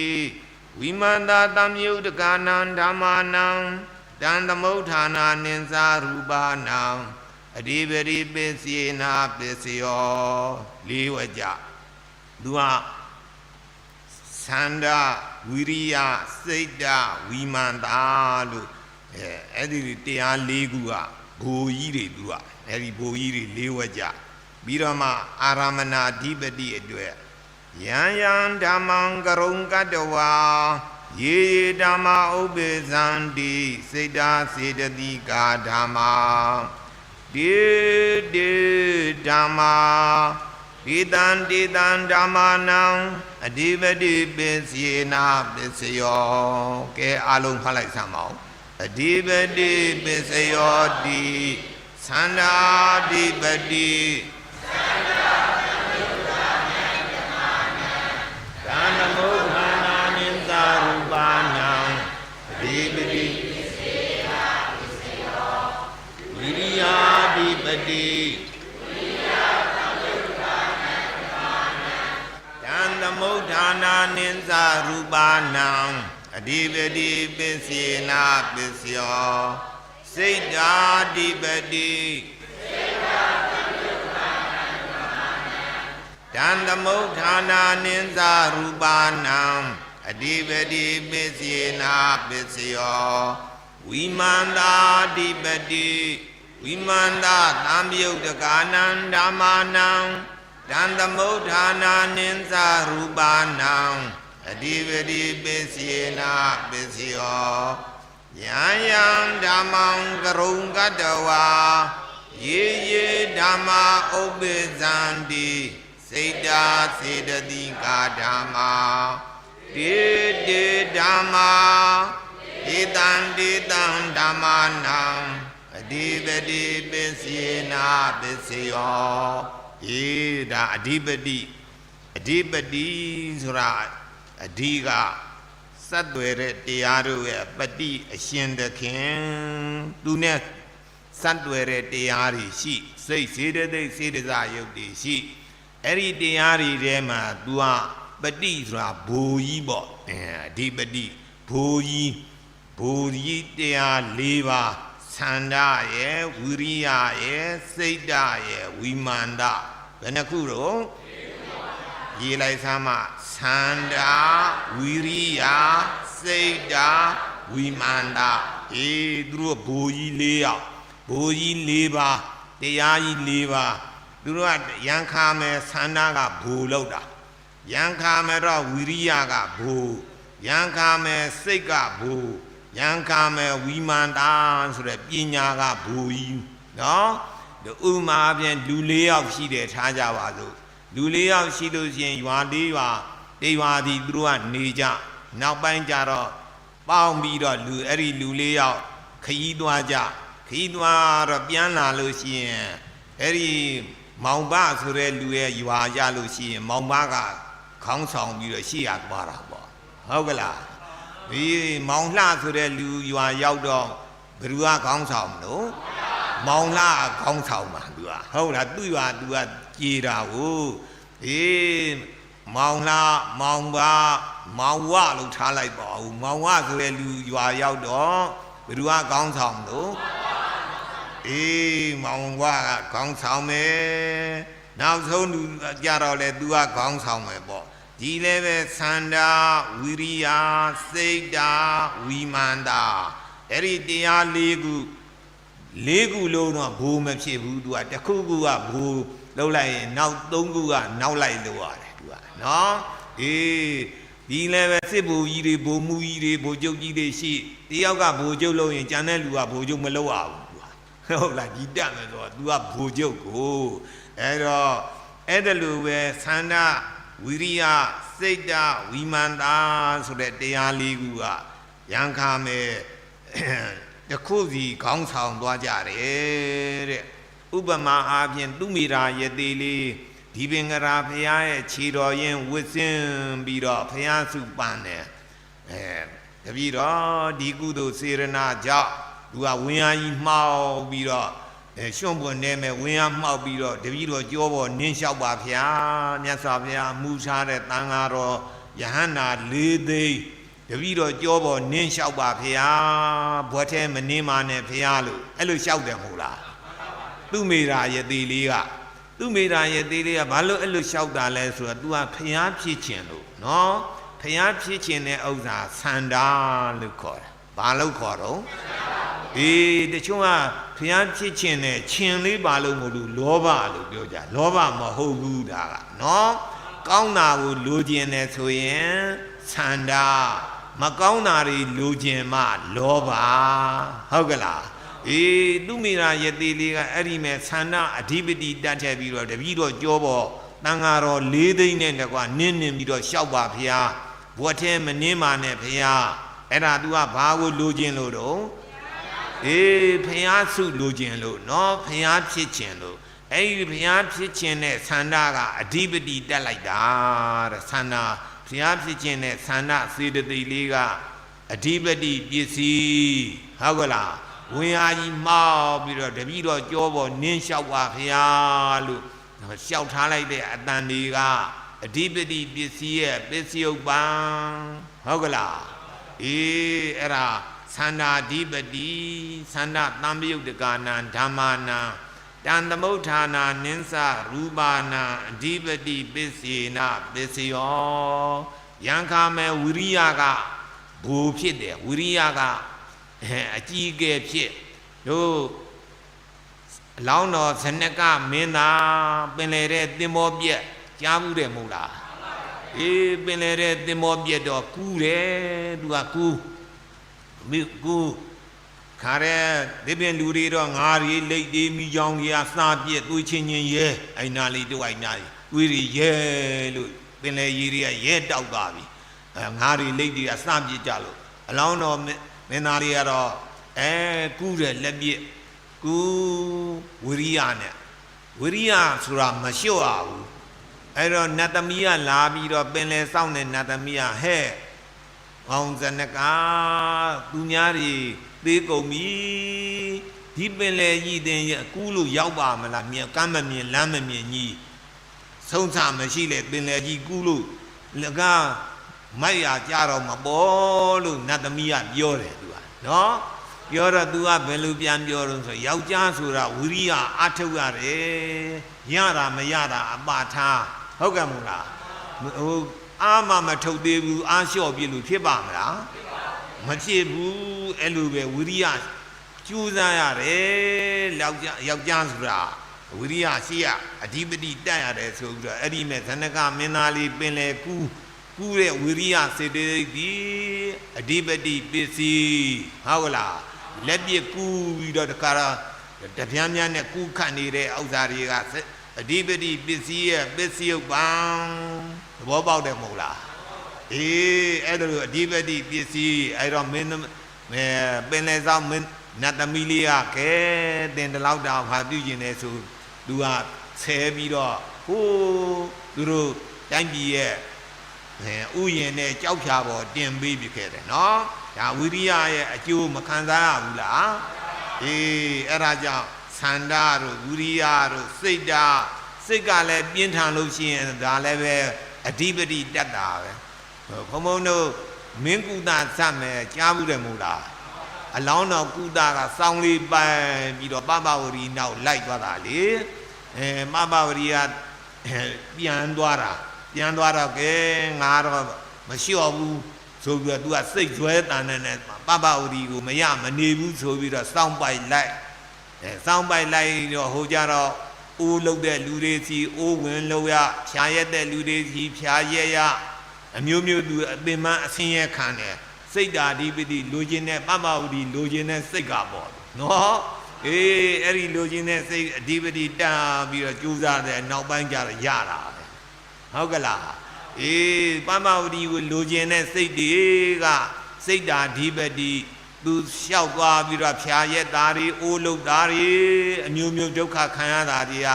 ဝိမန္တာသံယုတ်တကနန္ဓမ္မာနံတံသမုဋ္ဌာနာနိစ္စရူပနံအဓိပတိပစ္စေနာပစ္စယောလေးဝဲကြသူကသန္တာဝိရိယစိတ်ဓာဝိမန္တာလို့အဲ့ဒီတရား၄ခုကဘိုလ်ကြီးတွေသူကအဲ့ဒီဘိုလ်ကြီးတွေ၄ဝက်ကြပြီးတော့မှအာရမဏဓိပတိအတွက်ယံယံဓမ္မံကရုံကတဝါယေယေဓမ္မာဥပ္ပဇန္တိစိတ်ဓာစေတသိကာဓမ္မာတေတေဓမ္မာဒေတံဒေတံဓမ္မာနံအဓိပတိပစ္စေနာပစ္စယောကဲအလုံးဖတ်လိုက်စမ်းပါဦးအဓိပတိပစ္စယောတိသန္တာဓိပတိသန္တာသမုဋ္ဌာနာဓမ္မာနံသံသမုဋ္ဌာနာနိစ္စရူပနံအဓိပတိပစ္စေနာပစ္စယောဝိရိယဓိပတိသမုဋ္ဌာနာနိစ္စရူပနံအဓိပတိပစ္စေနာပစ္စယောစိတ်ဓာဓိပတိတံသမုဋ္ဌာနာနိစ္စရူပနံအဓိပတိပစ္စေနာပစ္စယောဝိမန္တာဓိပတိဝိမန္တာသံယုတ်တကနန္ဓမ္မာနံတံသမုဋ္ဌာနာနိစ္စရူပနံအဓိပတိပစ္စေနာပစ္စယောယံယံဓမ္မံကရုံကတဝါယေယေဓမ္မာဥပ္ပဇန္တိစိတ်ဓာစေတသိကာဓမ္မာတေတေဓမ္မာဒေတံဒေတံဓမ္မာနံအဓိပတိပစ္စေနာပစ္စယောအေးဒါအဓိပတိဆိုတာအဓိကစက်သွယ်တဲ့တရားတို့ရဲ့ပတိအရှင်သခင်သူနဲ့စက်သွယ်တဲ့တရားတွေရှိစိတ်စေတသိက်စေတစာယုတ်တွေရှိအဲ့ဒီတရားတွေထဲမှာ तू ကပတိဆိုတာဘိုလ်ကြီးပေါ့အဓိပတိဘိုလ်ကြီးတရား၄ပါးသန္တာရဲ့ဝိရိယရဲ့စိတ်ဓာရဲ့ဝိမာန်တဘယ်နှခုတော့ ရေလိုက်စမ်းမှသန္တာဝီရိယစိတ်တာဝိမာန်တာသူတို့ဘိုးကြီး၄ယောက်ဘိုးကြီး၄ပါးတရားကြီး၄ပါးသူတို့ကရန်ခါမယ်သန္တာကဘိုးလောက်တာရန်ခါမယ်တော့ဝီရိယကဘိုးရန်ခါမယ်စိတ်ကဘိုးရန်ခါမယ်ဝိမာန်တာဆိုတဲ့ပညာကဘိုးကြီးနော်ဥမာအပြင်လူ၄ယောက်ရှိတယ်ထားကြပါစို့လူ၄ယောက်ရှိလို့ရှိရင်ရွာ၄ရွာတရွာဒီသူတို့ကနေကြနောက်ပိုင်းကျတော့ပေါင်းပြီးတော့လူအဲ့ဒီလူ၄ယောက်ခရီးသွားကြခရီးသွားတော့ပြန်လာလို့ရှိရင်အဲ့ဒီမောင်ဘဆိုတဲ့လူရဲ့ရွာကြလို့ရှိရင်မောင်ဘကခေါင်းဆောင်ပြီးတော့ရှေ့ရသွားတာပေါ့ဟုတ်ကလားဒီမောင်လှဆိုတဲ့လူရွာရောက်တော့ဘယ်သူကခေါင်းဆောင်မလို့မောင်လှခေါင်းဆောင်မှာသူကဟုတ်လားသူ့ရွာသူကကြေးတာကိုမောင်လှမောင်ဘမောင်ဝလို့ထားလိုက်ပါဦးမောင်ဝဆိုတဲ့လူရွာရောက်တော့ဘယ်သူကခေါင်းဆောင်လို့မောင်ဝကခေါင်းဆောင်မယ်နောက်ဆုံးလူကြတော့လေသူကခေါင်းဆောင်မယ်ပေါ့ဒီလည်းပဲသန္တာဝီရိယစိတ်တာဝိမာန်တာအဲ့ဒီတရား၄ခုလုံးတော့ဘိုးမဖြစ်ဘူးသူကတစ်ခုခုကဘိုးလှုပ်လိုက်ရင်နောက်၃ခုကနောက်လိုက်လို့ရတယ်သူကနော်ဒီလည်းပဲစစ်ဘိုလ်ကြီးတွေဘိုလ်မှုကြီးတွေဘိုလ်ချုပ်ကြီးတွေရှိတယောက်ကဘိုလ်ချုပ်လုပ်ရင်ကျန်တဲ့လူကဘိုလ်ချုပ်မလုပ်ရဘူးသူကဟုတ်လားဒီတက်မယ်ဆိုတော့သူကဘိုလ်ချုပ်ကိုအဲ့တော့အဲ့ဒါလိုပဲသန္တာဝီရိယစိတ်တာဝိမာန်တာဆိုတဲ့တရား၄ခုကရန်ခါမဲ့တစ်ခုစီခေါင်းဆောင်သွားကြတယ်တဲ့ဥပမာအားဖြင့်သူမိရာယတိလေးဒီပင်ကရာဖရာရဲ့ခြေတော်ရင်ဝစ်စင်းပြီးတော့ဖရာစုပန်းတယ်တပည့်တော်ဒီကုသိုလ်စေရနာကြောင့်သူကဝင်းအားကြီးမှောက်ပြီးတော့ရွှွန့်ပွန်နေမဲ့ဝင်းအားမှောက်ပြီးတော့တပည့်တော်ကြောပေါ်နင်းလျှောက်ပါဖရာမြတ်စွာဘုရားမူထားတဲ့တန်ဃာတော်ယဟန္တာ၄သိန်းတပည့်တော်ကြောပေါ်နင်းလျှောက်ပါဖရာဘွက်ထဲမနင်းပါနဲ့ဖရာလို့အဲ့လိုလျှောက်တယ်မဟုတ်လားသူမိရာယတိလေးကသူမိရာယတိလေးကဘာလို့အဲ့လိုလျှောက်တာလဲဆိုတော့ तू ကဖျားဖြစ်ခြင်းလို့နော်ဖျားဖြစ်ခြင်းတဲ့ဥစ္စာသန္တာလို့ခေါ်တယ်ဘာလို့ခေါ်တော့တချို့ကဖျားဖြစ်ခြင်းနဲ့ခြင်းလေးဘာလို့မလို့လောဘလို့ပြောကြလောဘမဟုတ်ဘူးဒါကနော်ကောင်းတာကိုလိုချင်တယ်ဆိုရင်သန္တာမကောင်းတာတွေလိုချင်မှလောဘဟုတ်ကလားသူမိရာယတိလေးကအဲ့ဒီမဲ့သန္တာအဓိပတိတတ်ထည့်ပြီးတော့တပည့်တော်ကြောပေါ်တန်ဃာတော်၄သိန်းနဲ့တကွနင်းပြီးတော့ရှောက်ပါဖျားဘွက်ထဲမနင်းပါနဲ့ဖျားအဲ့ဒါ तू ကဘာကိုလိုချင်လို့တော့ဖျားစုလိုချင်လို့နော်ဖျားဖြစ်ခြင်းလို့အဲ့ဒီဖျားဖြစ်ခြင်းနဲ့သန္တာကအဓိပတိတက်လိုက်တာတဲ့သန္တာဖျားဖြစ်ခြင်းနဲ့သန္တာစေတသိက်လေးကအဓိပတိပစ္စည်းဟုတ်ကလားဝင်းအားကြီးမှောက်ပြီးတော့တပည့်တော်ကြောပေါ်နင်းလျှောက်ပါဖျားလို့လျှောက်ထားလိုက်တဲ့အတန်တွေကအဓိပတိပစ္စည်းရဲ့ပစ္စယုပ္ပံဟုတ်ကလားအဲ့ဒါသန္တာဓိပတိသန္တာတံပယုတ်တကာနံဓမ္မာနံတန်သမုဋ္ဌာနာနင်းစရူပါနံအဓိပတိပစ္စေနပစ္စယောယံခာမေဝိရိယကဘူဖြစ်တယ်ဝိရိယကအကြီးအကဲဖြစ်တို့အလောင်းတော်ဇနကမင်းသားပင်လေတဲ့သင်္ဘောပြက်ကြားဘူးတယ်မဟုတ်လားပင်လေတဲ့သင်္ဘောပြက်တော့ကူးတယ်သူကကူးခါရဲဒီပင်လူတွေတော့ငါးရီလိတ်သေးမိကြောင်ကြီးအစားပြက်သွေးချင်းချင်းရဲအိုင်နာလေးတို့အိုင်နာလေးသွေးရီရဲလို့ပင်လေကြီးတွေကရဲတောက်သွားပြီငါးရီလိတ်တွေအစားပြက်ကြလို့အလောင်းတော်မင်းသားတွေကတော့ကူးတယ်လက်ပြက်ကူးဝိရိယနဲ့ဝိရိယဆိုတာမလျှော့ရဘူးအဲ့တော့နတ်သမီးကလာပြီးတော့ပင်လေစောင့်တဲ့နတ်သမီးကဟဲ့ကောင်းစနကသူများတွေသေးကုန်ပြီဒီပင်လေကြီးတင်ကူးလို့ရောက်ပါမလားမြင်ကမ်းမမြင်လမ်းမမြင်ကြီးဆုံးချမရှိလေပင်လေကြီးကူးလို့လကမိုက်ရကြတော့မပေါ်လို့နတ်သမီးကပြောတယ်သူကနော်ပြောတော့ तू ကဘယ်လိုပြန်ပြောတော့ဆိုယောက်ျားဆိုတာဝိရိယအထုတ်ရတယ်ရတာမရတာအပထားဟုတ်ကဲ့မို့လား အာမထုတ်သေးဘူးအားလျှော့ပြလို့ဖြစ်ပါမလားမဖြစ်ဘူးအဲ့လိုပဲဝိရိယကျူးစားရတယ်ယောက်ျားဆိုတာဝိရိယရှိရအဓိပတိတက်ရတယ်ဆိုပြီးတော့အဲ့ဒီမဲ့ဇနကမင်းသားလေးပင်လေကူးတဲ့ဝိရိယစေတသိက်ဒီအဓိပတိပစ္စည်းဟုတ်လားလက်ပြကူးပြီးတော့တခါတော့တပြန်းပြန်းနဲ့ကူးခတ်နေတဲ့ဥစ္စာတွေကအဓိပတိပစ္စည်းရဲ့ပစ္စည်းဥပ္ပံသဘောပေါက်တယ်မဟုတ်လားအေးအဲ့ဒါလိုအဓိပတိပစ္စည်းအဲ့တော့မင်းပင်လေဆောင်မင်းနတ်သမီးလေးကခဲတင်တလောက်တောင်ဟာပြုကျင်နေဆိုသူကဆဲပြီးတော့ဟိုးသူတို့တိုင်းပြည်ရဲ့ဥယျာဉ်နဲ့ကြောက်ဖြာပေါ်တင်ပေးပြခဲ့တယ်နော်ဒါဝိရိယရဲ့အကျိုးမခံစားရဘူးလားအေးအဲ့ဒါကြောင့်သန္တာတို့ဝိရိယတို့စိတ်ကလည်းပြင်းထန်လို့ရှိရင်ဒါလည်းပဲအဓိပတိတက်တာပဲဘုံဘုံတို့မင်းကုသစမယ်ကြားဘူးတယ်မို့လားအလောင်းတော်ကုသကစောင်းလေးပိုင်ပြီးတော့ပပဝရီနောက်လိုက်သွားတာလေမပဝရီကပြန်သွားတော့ကဲငါတော့မလျှော့ဘူးဆိုပြီးတော့ तू ကစိတ်ဇွဲတန်တဲ့ပပဝရီကိုမနေဘူးဆိုပြီးတော့စောင်းပိုက်လိုက်တော့ဟိုကြတော့အိုးလုတ်တဲ့လူတွေစီအိုးဝင်လို့ရဖြာရက်တဲ့လူတွေစီဖြာရက်ရအမျိုးမျိုးသူအပင်မအဆင်းရဲခံတယ်စိတ်ဓာတိပတိလိုချင်တဲ့ပပဝရီလိုချင်တဲ့စိတ်ကပေါ့နော်အေးအဲ့ဒီလိုချင်တဲ့စိတ်အဓိပတိတာပြီးတော့ကြိုးစားတဲ့နောက်ပိုင်းကျတော့ရတာပဲဟုတ်ကလားအေးပပဝရီကိုလိုချင်တဲ့စိတ်တွေကစိတ်ဓာတိပတိသူလျှောက်သွားပြီးတော့ဖြာရက်သားတွေအိုးလုတ်သားတွေအမျိုးမျိုးဒုက္ခခံရတာတွေက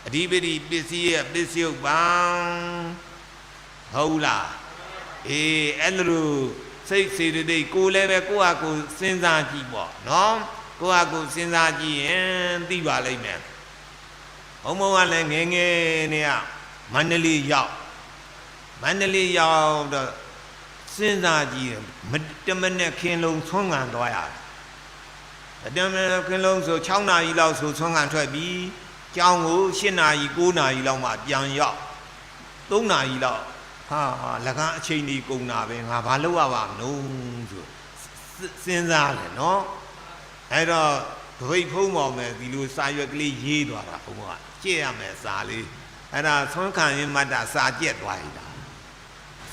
အဓိပတိပစ္စည်းရဲ့ပစ္စည်းဥပ္ပံဟုတ်လားအေးအဲ့လိုစိတ်စေတသိက်ကိုလည်းပဲကိုယ့်ဟာကိုယ်စဉ်းစားကြည့်ပေါ့နော်ကိုယ့်ဟာကိုယ်စဉ်းစားကြည့်ရင်သိပါလိမ့်မယ်ဘုံဘုံကလည်းငယ်ငယ်နဲ့မန္တလေးရောက်တော့စဉ်းစားကြည့်ရင်တမနဲ့ခင်းလုံးဆွမ်းခံသွားရတယ်တမနဲ့ခင်းလုံးဆို6နာရီလောက်ဆိုဆွမ်းခံထွက်ပြီးကျောင်းကို7နာရီ9နာရီလောက်မှပြန်ရောက်3နာရီလောက်ဟာလကန်းအချိန်ကြီးကုန်တာပဲငါဘာလုပ်ရပါမလို့ဆိုစဉ်းစားတယ်နော်အဲ့တော့ဗိတ်ဖုံးပေါ်မယ်ဒီလိုစာရွက်ကလေးရေးသွားတာဘုံကကြည့်ရမယ်စာလေးအဲ့ဒါဆွမ်းခံရင်မတ်တာစာကြက်သွားရတာ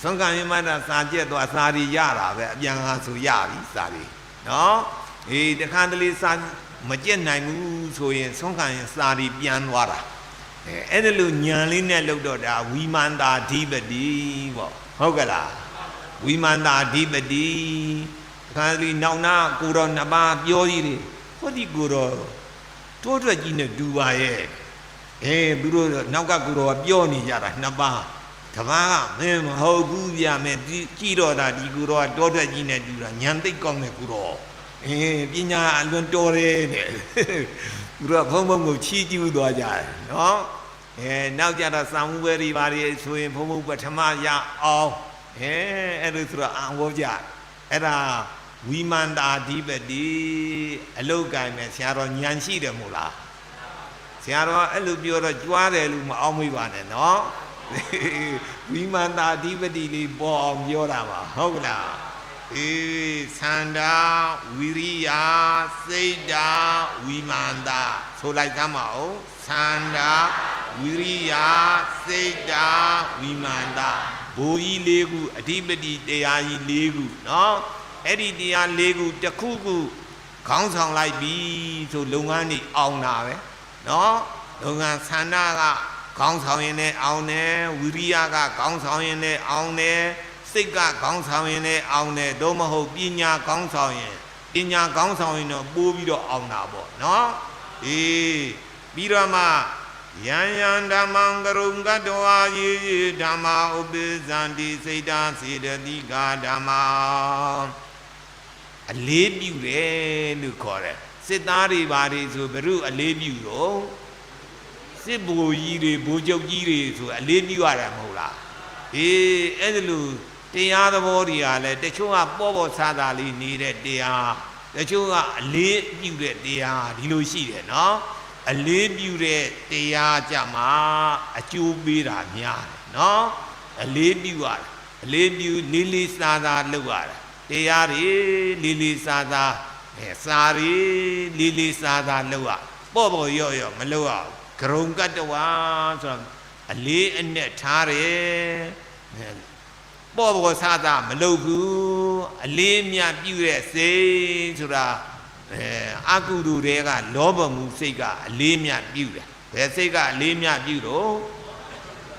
ဆွမ်းခံရင်မတ်တာစာကြက်သွားစာတွေရတာပဲအပြန်ဟာဆိုရပြီစာတွေနော်အေးတခါတလေစာမကြက်နိုင်ဘူးဆိုရင်ဆွမ်းခံရင်စာတွေပြန်သွားတာအဲ့ဒါလိုညံလေးနဲ့လှုပ်တော့ဒါဝိမန္တာဓိပတိပေါ့ဟုတ်ကလားဝိမန္တာဓိပတိအခါလေးနောက်နာကိုတော်နှစ်ပါးပြောကြီးတယ်ဟောဒီကိုတော်တိုးထွက်ကြီးနဲ့ဒူပါရဲ့သူတို့နောက်ကကိုတော်ကပြောနေကြတာနှစ်ပါးတပါးကမင်းမဟုတ်ဘူးဗျာမင်းကြည့်တော့တာဒီကိုတော်ကတိုးထွက်ကြီးနဲ့ဒူတာညံသိပ်ကောင်းတဲ့ကိုတော်ပညာအလွန်တော်တယ်တဲ့သူတို့ကဘုံဘုံကိုချီးကျူးသွားကြတယ်နော်နောက်ကြတော့စာမှုပဲတွေပါတွေဆိုရင်ဘုံဘုံပထမရအောင်အဲ့လိုဆိုတော့အံဝေါ်ကြအဲ့ဒါဝိမန္တာဓိပတိအလုတ်ကံနဲ့ဆရာတော်ဉာဏ်ရှိတယ်မို့လားဆရာတော်အဲ့လိုပြောတော့ကြွားတယ်လို့မအောင်မေးပါနဲ့နော်ဝိမန္တာဓိပတိလေးပေါ်အောင်ပြောတာပါဟုတ်ကလားသန္တာဝိရိယစိတ်ဓာဝိမန္တာဆိုလိုက်သမ်းပါဦးသန္တာဝိရိယစိတ်ဓာဝိမန္တာဘူကြီး၄ခုအဓိပတိတရားကြီး၄ခုနော်အဲ့ဒီတရား၄ခုတစ်ခုခုခေါင်းဆောင်လိုက်ပြီဆိုလုပ်ငန်းကြီးအောင်တာပဲနော်လုပ်ငန်းသန္တာကခေါင်းဆောင်ရင်လည်းအောင်တယ်ဝိရိယကခေါင်းဆောင်ရင်လည်းအောင်တယ်စိတ်ကခေါင်းဆောင်ရင်လည်းအောင်တယ်တော့မဟုတ်ပညာခေါင်းဆောင်ရင်တော့ပိုးပြီးတော့အောင်တာပေါ့နော်ပြီးတော့မှယံယံဓမ္မံကရုံကတဝါယေဓမ္မာဥပိသန္တိစိတ်တာစေတတိကာဓမ္မာအလေးပြုတယ်လို့ခေါ်တယ်စစ်သားတွေဘာတွေဆိုဘုရုအလေးပြုတော့စစ်ဘိုလ်ကြီးတွေဘိုလ်ချုပ်ကြီးတွေဆိုအလေးပြုရတယ်မဟုတ်လားအဲ့ဒါလို့တရားသဘောတွေကလည်းတချို့ကပေါ်ဆာသာလေးနေတဲ့တရားတချို့ကအလေးပြုတဲ့တရားဒီလိုရှိတယ်နော်အလေးပြုတဲ့တရားကြမှာအကျိုးပေးတာများတယ်နော် အလေးပြုရတာအလေးပြုလေးလေးစားစားလုပ်ရတာတရားတွေလေးလေးစားစားစာရီလေးလေးစားစားလုပ်ရပေါ့ပေါ့ရော့ရော့မလုပ်ရဂရုံကတ္တဝါဆိုတော့အလေးအနက်ထားတယ်ပေါ့ပေါ့စားစားမလုပ်ဘူးအလေးမြတ်ပြုတဲ့စိတ်ဆိုတာအကုသိုလ်တွေကလောဘမှုစိတ်ကအလေးမြတ်ပြုတယ်ဘယ်စိတ်ကအလေးမြတ်ပြုတော့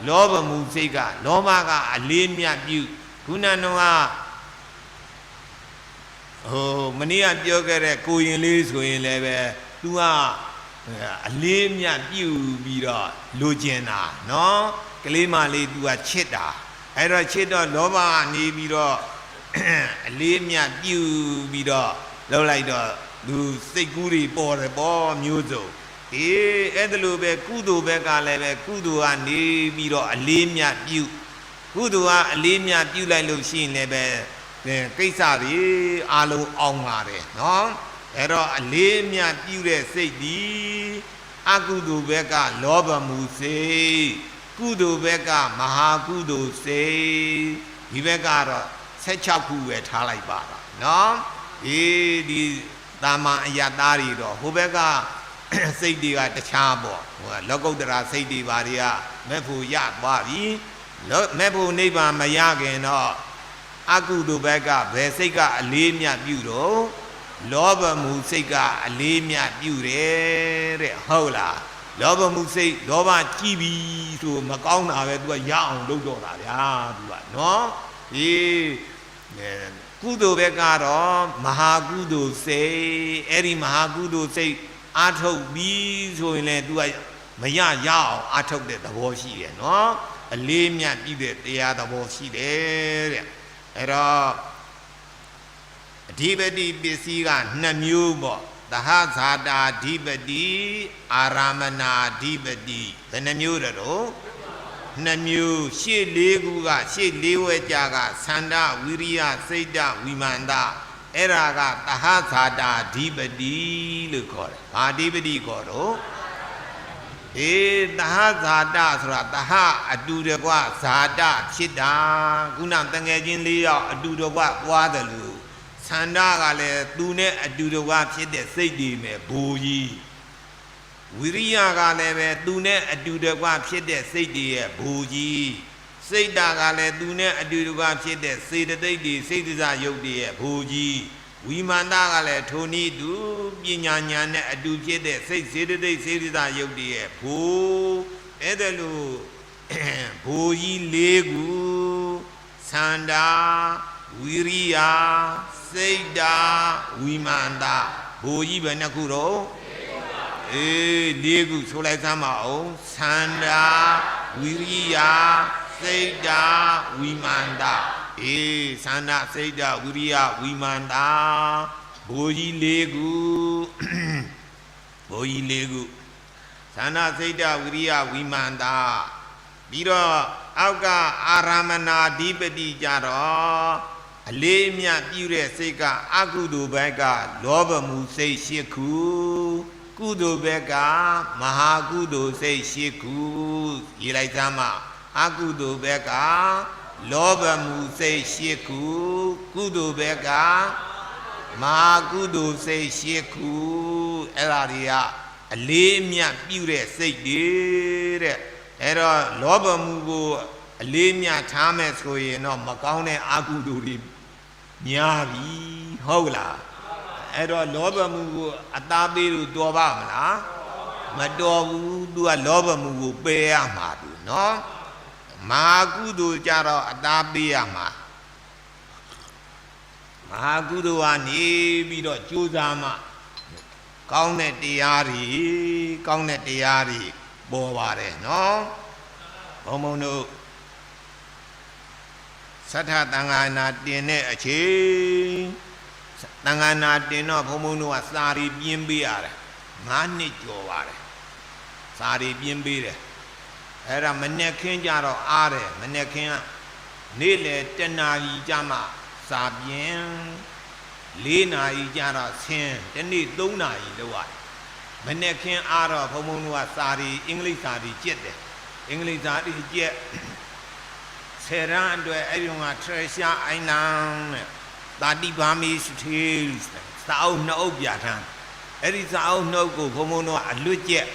လောဘမှုစိတ်ကလောဘကအလေးမြတ်ပြုခုနကတော့မနေ့ကပြောခဲ့တဲ့ကိုရင်လေးဆိုရင်လည်းပဲသူကအလေးမြတ်ပြုပြီးတော့လိုချင်တာနော်ကလေးမလေးသူကချစ်တာအဲ့တော့ချစ်တော့လောဘကနေပြီးတော့အလေးမြတ်ပြုပြီးတော့လောက်လိုက်တော့သူစိတ်ကူးတွေပေါ်တယ်ပေါ့မျိုးစုံအဲ့ဒါလိုပဲကုသိုလ်ဘက်ကလည်းပဲကုသိုလ်ကနေပြီးတော့အလေးမြတ်ပြုကုသိုလ်ကအလေးမြတ်ပြုလိုက်လို့ရှိရင်လည်းပဲကိစ္စတွေအားလုံးအောင်ပါတယ်နော်အဲ့တော့အလေးမြတ်ပြုတဲ့စိတ်ဒီအကုသိုလ်ဘက်ကလောဘမှုစိတ်ကုသိုလ်ဘက်ကမဟာကုသိုလ်စိတ်ဒီဘက်ကတော့16ခုပဲထားလိုက်ပါတော့နော်ဒီတာမန်အယသားတွေတော့ဟိုဘက်ကစိတ်တွေကတခြားပေါ့လောကုတ္တရာစိတ်တွေဘာတွေကမဲ့ဖို့ရသွားပြီမဲ့ဖို့နိဗ္ဗာန်မရခင်တော့အကုသိုလ်ဘက်ကဘယ်စိတ်ကအလေးမြတ်ပြုတော့လောဘမှုစိတ်ကအလေးမြတ်ပြုတယ်တဲ့ဟုတ်လားလောဘမှုစိတ်လောဘကြီးပြီဆိုမကောင်းတာပဲသူကရအောင်လုပ်တော့တာဗျာသူကနော်ကုသိုလ်ဘက်ကတော့မဟာကုသိုလ်စိတ်အဲ့ဒီမဟာကုသိုလ်စိတ်အာထုတ်ပြီးဆိုရင်လည်းသူကမရအောင်အာထုတ်တဲ့သဘောရှိတယ်နော်အလေးမြတ်ပြုတဲ့တရားသဘောရှိတယ်တဲ့အဲ့တော့အဓိပတိပစ္စည်းက2မျိုးပေါ့သဟဇာတာအဓိပတိအာရမဏအဓိပတိဘယ်နှမျိုးတော့2မျိုးရှေ့4ခုကရှေ့4ဝဲကြကသန္တာဝိရိယစိတ်တဝိမာန်တအဲ့ဒါကသဟဇာတာအဓိပတိလို့ခေါ်တယ်ဘာအဓိပတိခေါ်တော့သဟဇာတဆိုတာသဟအတူတကွဇာတဖြစ်တာခုနတငယ်ချင်း4ယောက်အတူတကွသွားတယ်လို့သန္တာကလည်းသူနဲ့အတူတကွဖြစ်တဲ့စိတ်တွေမဲ့ဘူကြီးဝိရိယကလည်းပဲသူနဲ့အတူတကွဖြစ်တဲ့စိတ်တွေရဲ့ဘူကြီးစိတ်ဓာတ်ကလည်းသူနဲ့အတူတကွဖြစ်တဲ့စေတသိက်တွေစိတ်ဒဇယုတ်တွေရဲ့ဘူကြီးဝိမာန်တကလည်းထိုနည်းတူပညာဉာဏ်နဲ့အတူဖြစ်တဲ့စိတ်စေတသိက်စေတဒယုတ်တွေရဲ့ဘူအဲ့ဒါလို့ဘူကြီး4ခုသန္တာဝိရိယစိတ်ဓာတ်ဝိမာန်တဘူကြီးပဲ2ခုတော့4ခုဆိုလိုက်စမ်းပါအောင်သန္တာဝိရိယစိတ်ဓာတ်ဝိမာန်တသန္တာစိတ်ဓာတ်ဝိရိယဝိမာန်တဘူကြီး4ခုဘူကြီး4ခုသန္တာစိတ်ဓာတ်ဝိရိယဝိမာန်တပြီးတော့အောက်ကအာရမဏအဓိပတိကြတော့အလေးအမြတ်ပြုတဲ့စိတ်ကအကုသိုလ်ဘက်ကလောဘမှုစိတ်8ခုကုသိုလ်ဘက်ကမဟာကုသိုလ်စိတ်8ခုရေးလိုက်စမ်းပါအကုသိုလ်ဘက်ကလောဘမှုစိတ်8ခုကုသိုလ်ဘက်ကမဟာကုသိုလ်စိတ်8ခုအဲ့ဒါတွေကအလေးအမြတ်ပြုတဲ့စိတ်တွေတဲ့အဲ့တော့လောဘမှုကိုအလေးမြတ်ထားမယ်ဆိုရင်တော့မကောင်းတဲ့အကုသိုလ်တွေများပြီဟုတ်လားအဲ့တော့လောဘမှုကိုအသားပေးလို့တော်ပါမလားမတော်ဘူးသူကလောဘမှုကိုပယ်ရမှာသူနော်မဟာကုသိုလ်ကြတော့အသားပေးရမှာမဟာကုသိုလ်ကနေပြီးတော့ကြိုးစားမှကောင်းတဲ့တရားတွေပေါ်ပါတယ်နော်ဘုံဘုံတို့သတ္ထသံဃာနာတင်တဲ့အချိန်သံဃာနာတင်တော့ဘုံဘုံတို့ကစာရီပြင်းပေးရတယ်9နှစ်ကျော်ပါတယ်စာရီပြင်းပေးတယ်အဲ့ဒါမနေ့ခင်းကြတော့အားတယ်မနေ့ခင်းကနေ့လေတနာကြီးကြမှာစာပြင်း4နာရီကြတော့ဆင်းတနေ့3နာရီလောက်ရတယ်မနေ့ခင်းအားတော့ဘုံဘုံတို့ကစာရီအင်္ဂလိပ်စာရီကြက်တယ်အင်္ဂလိပ်စာရီကြက်ဆ Seran and everyone treasure island, Tati Bamis tales, Sao no Biatan. It is out no go, Homono, a Lugia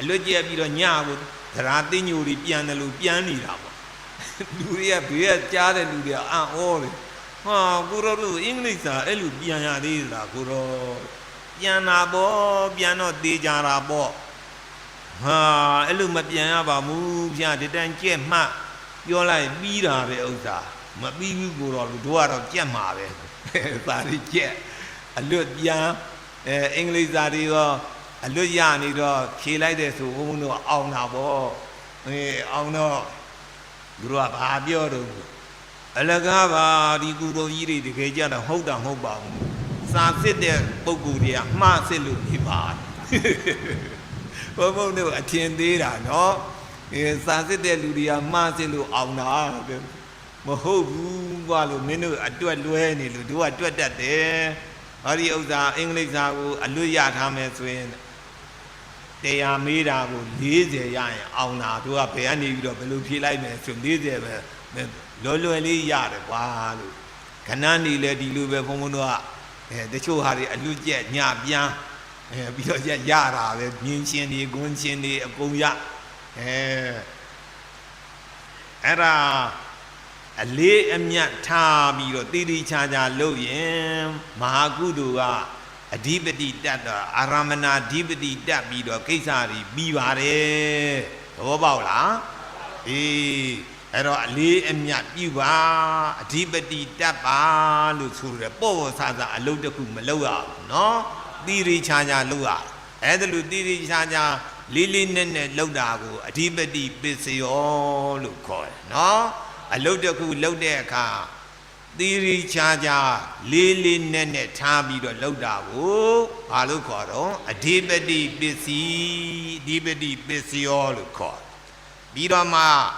Bironia would, Ratinu, Piana Lupiani. Luria, Pia, Jada, Luria, all. Ah, Guru, English, Elupiana, Guru. Piana bo, piano de Jarabo. Ha, Elumapiana, Muja, the Danke, you're like Bida, Oza. Mabi Guru, Duar of Jamare. Sorry, yeah. A Ludia, English, Adio, a Ludiani, she like this, who know, on our ball. Oh no. Grew up Abioro. Alagava, the Guru Yiri, the Gajan, hold on, hold on. Some sit there, Boguria, Marcelu, Hiba. Well, no, attend there, no? Some sit there, Ludia, Marcelu, Auna. Mohobu, Walu, Minu, a do a dueni, do a do that there. Hurry Oza, English, Aluya, Hames, they are made out of lazy young, Auna, to a penny of Lupi like me, to lazy, Lolo Yard, Walu. Canani lady Lube Homonoa, the show had a Luja, Yabia, because Yara, the Mincini, Guncini, Goya. Era a lay and yet tabi or didi chaja loyem, Mahagudua, a dibity that Aramana dibity that be the Kesari, Bivare, Obaula, a lay and yet you are a dibity that looks through the bows as a lodaku maloa, no? Didi chaja loa, Adalu didi chaja, Lily Nene Lodago, a dibity busy all look call, no? A lodaku lodeka. Diri chaja, Lily Nene Tabi the Lodago, Alukoro, a dibity busy all call. Bidama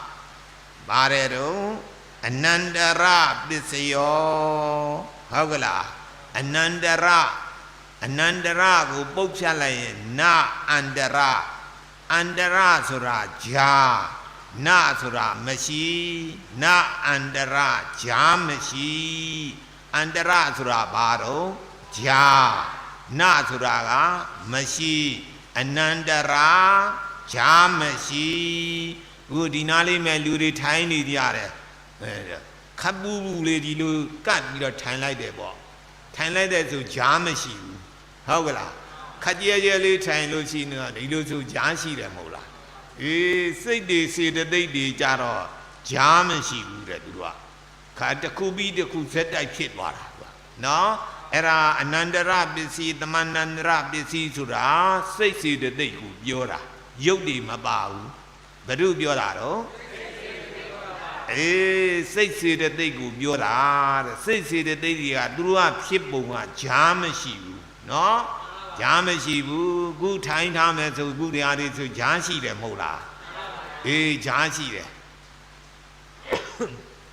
Barero, Anandara Bisio, Hogala, Anandara go Bochalay, Na Andara Sura Ja. Na sura mashi, na andara jamashi, andara sura baro, ja, na sura mashi, anandara jamashi, Udinali meluri tiny diare. Kabu lady lu cut your time like the ball. Time like that to jamashi. Hogala. Kadia jelly time lucina, they do to jansi the mola. Say they say that they did Jaro, Jamashi would do. Katakubi the Kuset I kid what. No, era Anandara busy, the Manandra busy Sura, say that they could Yora, Yodi Mabau, Badu Bioraro. Say that they could Biora, say that they drew up Shipbuma, Jamashi, no? Jamashibu, good time, and so good they are to Jansi the Mola. Jansi.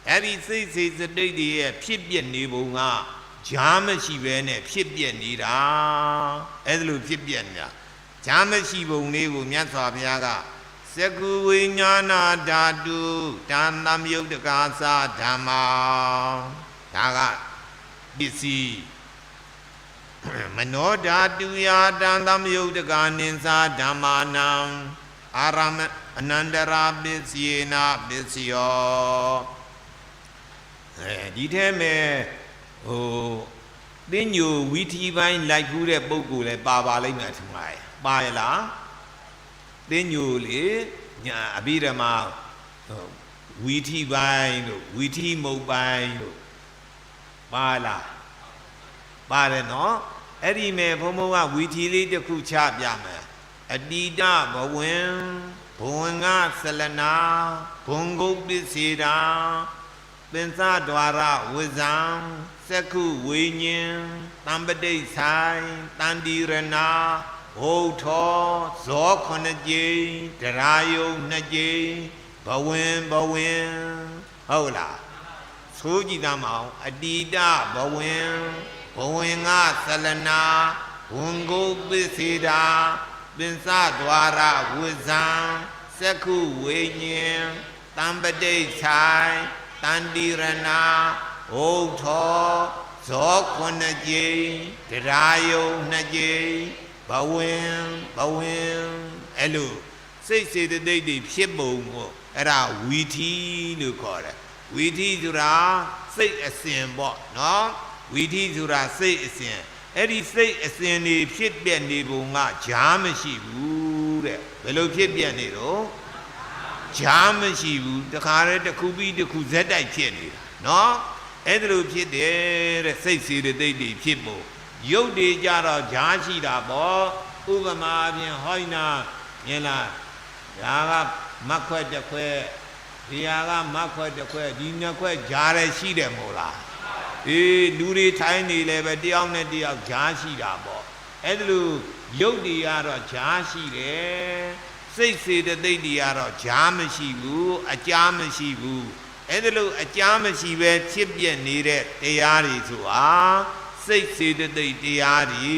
Every says the lady a Pibian Nibunga, Jamashi Ven a Pibian Nida, Edlu Pibiana, Jamashibu Nebu Miasa Miaga, Seku Winyana Dadu, Danam Yodagasa Dama, Taga, Bisi. Manoda duya dandam yodaganinsa damanam aram anandara bisyena bisyo. Diteme oh then you witty vine like who the bogule baba like that my baila then you lay abirama witty vine witty mobile baila bare no Eddie me Pomoa witty the kucha yame Adida Bawin Punga Selena Pungo Bisida Benza Dwara Wizam Seku Winyin Tambade Sai Tandi Rena Oto Zokonaje Derayo Naje Bawin Hola Soji Damau Adida Bawinga Selena Pungo Bisida Benza Dwara Wizam Seku Winyin တံပတိဆိုင်တန်တိရဏဟုတ်ထောဇောခုနှစ်ကြိမ်တရားယုံနှစ်ကြိမ်ဘဝင်အဲ့လိုစိတ်စေတသိက်တွေဖြစ်ပုံကိုအဲ့ဒါဝီထီလို့ခေါ်တယ်ဝီထီဆိုတာစိတ်အစဉ်ပေါ့နော်ဝီထီဆိုတာစိတ်အစဉ်အဲ့ဒီစိတ်အစဉ်တွေဖြစ်ပြနေပုံကကြားမရှိဘူးတဲ့ဘယ်လိုဖြစ်ပြနေတော့ကြားမရှိဘူးတခါတည်းတစ်ခုပြီးတစ်ခုဇက်တိုက်ဖြစ်နေတာနော်အဲ့ဒါလိုဖြစ်တယ်တဲ့စိတ်စေတသိက်တွေဖြစ်ဖို့ရုပ်တွေကြတော့ကြားရှိတာပေါ့ဥပမာအပြင်ဟောင်းနာမြင်လားဒါကမက်ခွက်တစ်ခွက်ဒီဟာကမက်ခွက်တစ်ခွက်ဒီနှစ်ခွက်ကြားရရှိတယ်မို့လားအေးလူတွေထိုင်းနေလဲပဲတယောက်နဲ့တယောက်ကြားရှိတာပေါ့အဲ့ဒါလိုရုပ်တွေကတော့ကြားရှိတယ်စိတ်စေတသိက်တွေကတော့ကြားမရှိဘူးအကြားမရှိဘူးအဲ့ဒါလို့အကြားမရှိပဲဖြစ်ပြနေတဲ့တရားတွေဆိုတာစိတ်စေတသိက်တရားတွေ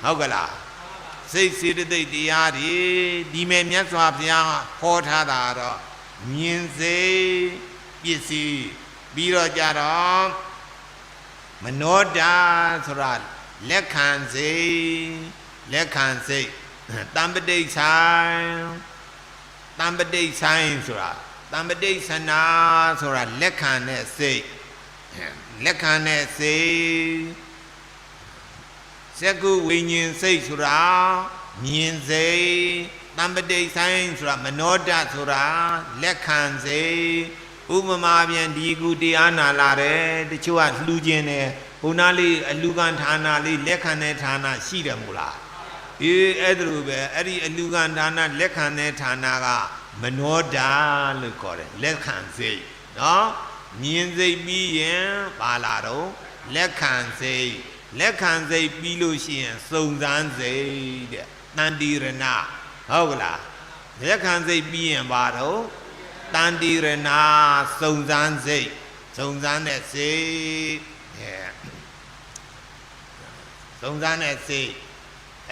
ဟုတ်ကလားစိတ်စေတသိက်တရားတွေဒီမဲ့မြတ်စွာဘုရားဟောထားတာတော့မြင်စေပစ္စည်းပြီးတော့ကြတော့မနောဓာဆိုတာလက်ခံစေလက်ခံစိတ်တံပတိဆိုင်ဆိုတာတံပတိဆနာဆိုတာလက်ခံတဲ့စိတ်လက်ခံတဲ့စိတ်စက္ကုဝိညာဉ်စိတ်ဆိုတာမြင်စိတ်တံပတိဆိုင်ဆိုတာမနောဓာဆိုတာလက်ခံစိတ်ဥပမာပြန်ဒီကူတရားနာလာတယ်တချို့ကလှူခြင်းတယ်ဘုနာလေးအလူကံဌာနလေးလက်ခံတဲ့ဌာနရှိတယ်မို့လားအေးအဲ့ဒါလိုပဲအဲ့ဒီအလူကံဌာနလက်ခံတဲ့ဌာနကမနောဓာလို့ခေါ်တယ်လက်ခံစိတ်နော်မြင်စိတ်ပြီးရင်ပါလာတော့လက်ခံစိတ်ပြီးလို့ရှိရင်စုံစမ်းစိတ်တဲ့တန်တိရဏဟုတ်ကလားလက်ခံစိတ်ပြီးရင်ပါတော့တန်တိရဏစုံစမ်းစိတ်စုံစမ်းတဲ့စိတ်စုံစမ်းတဲ့စိတ်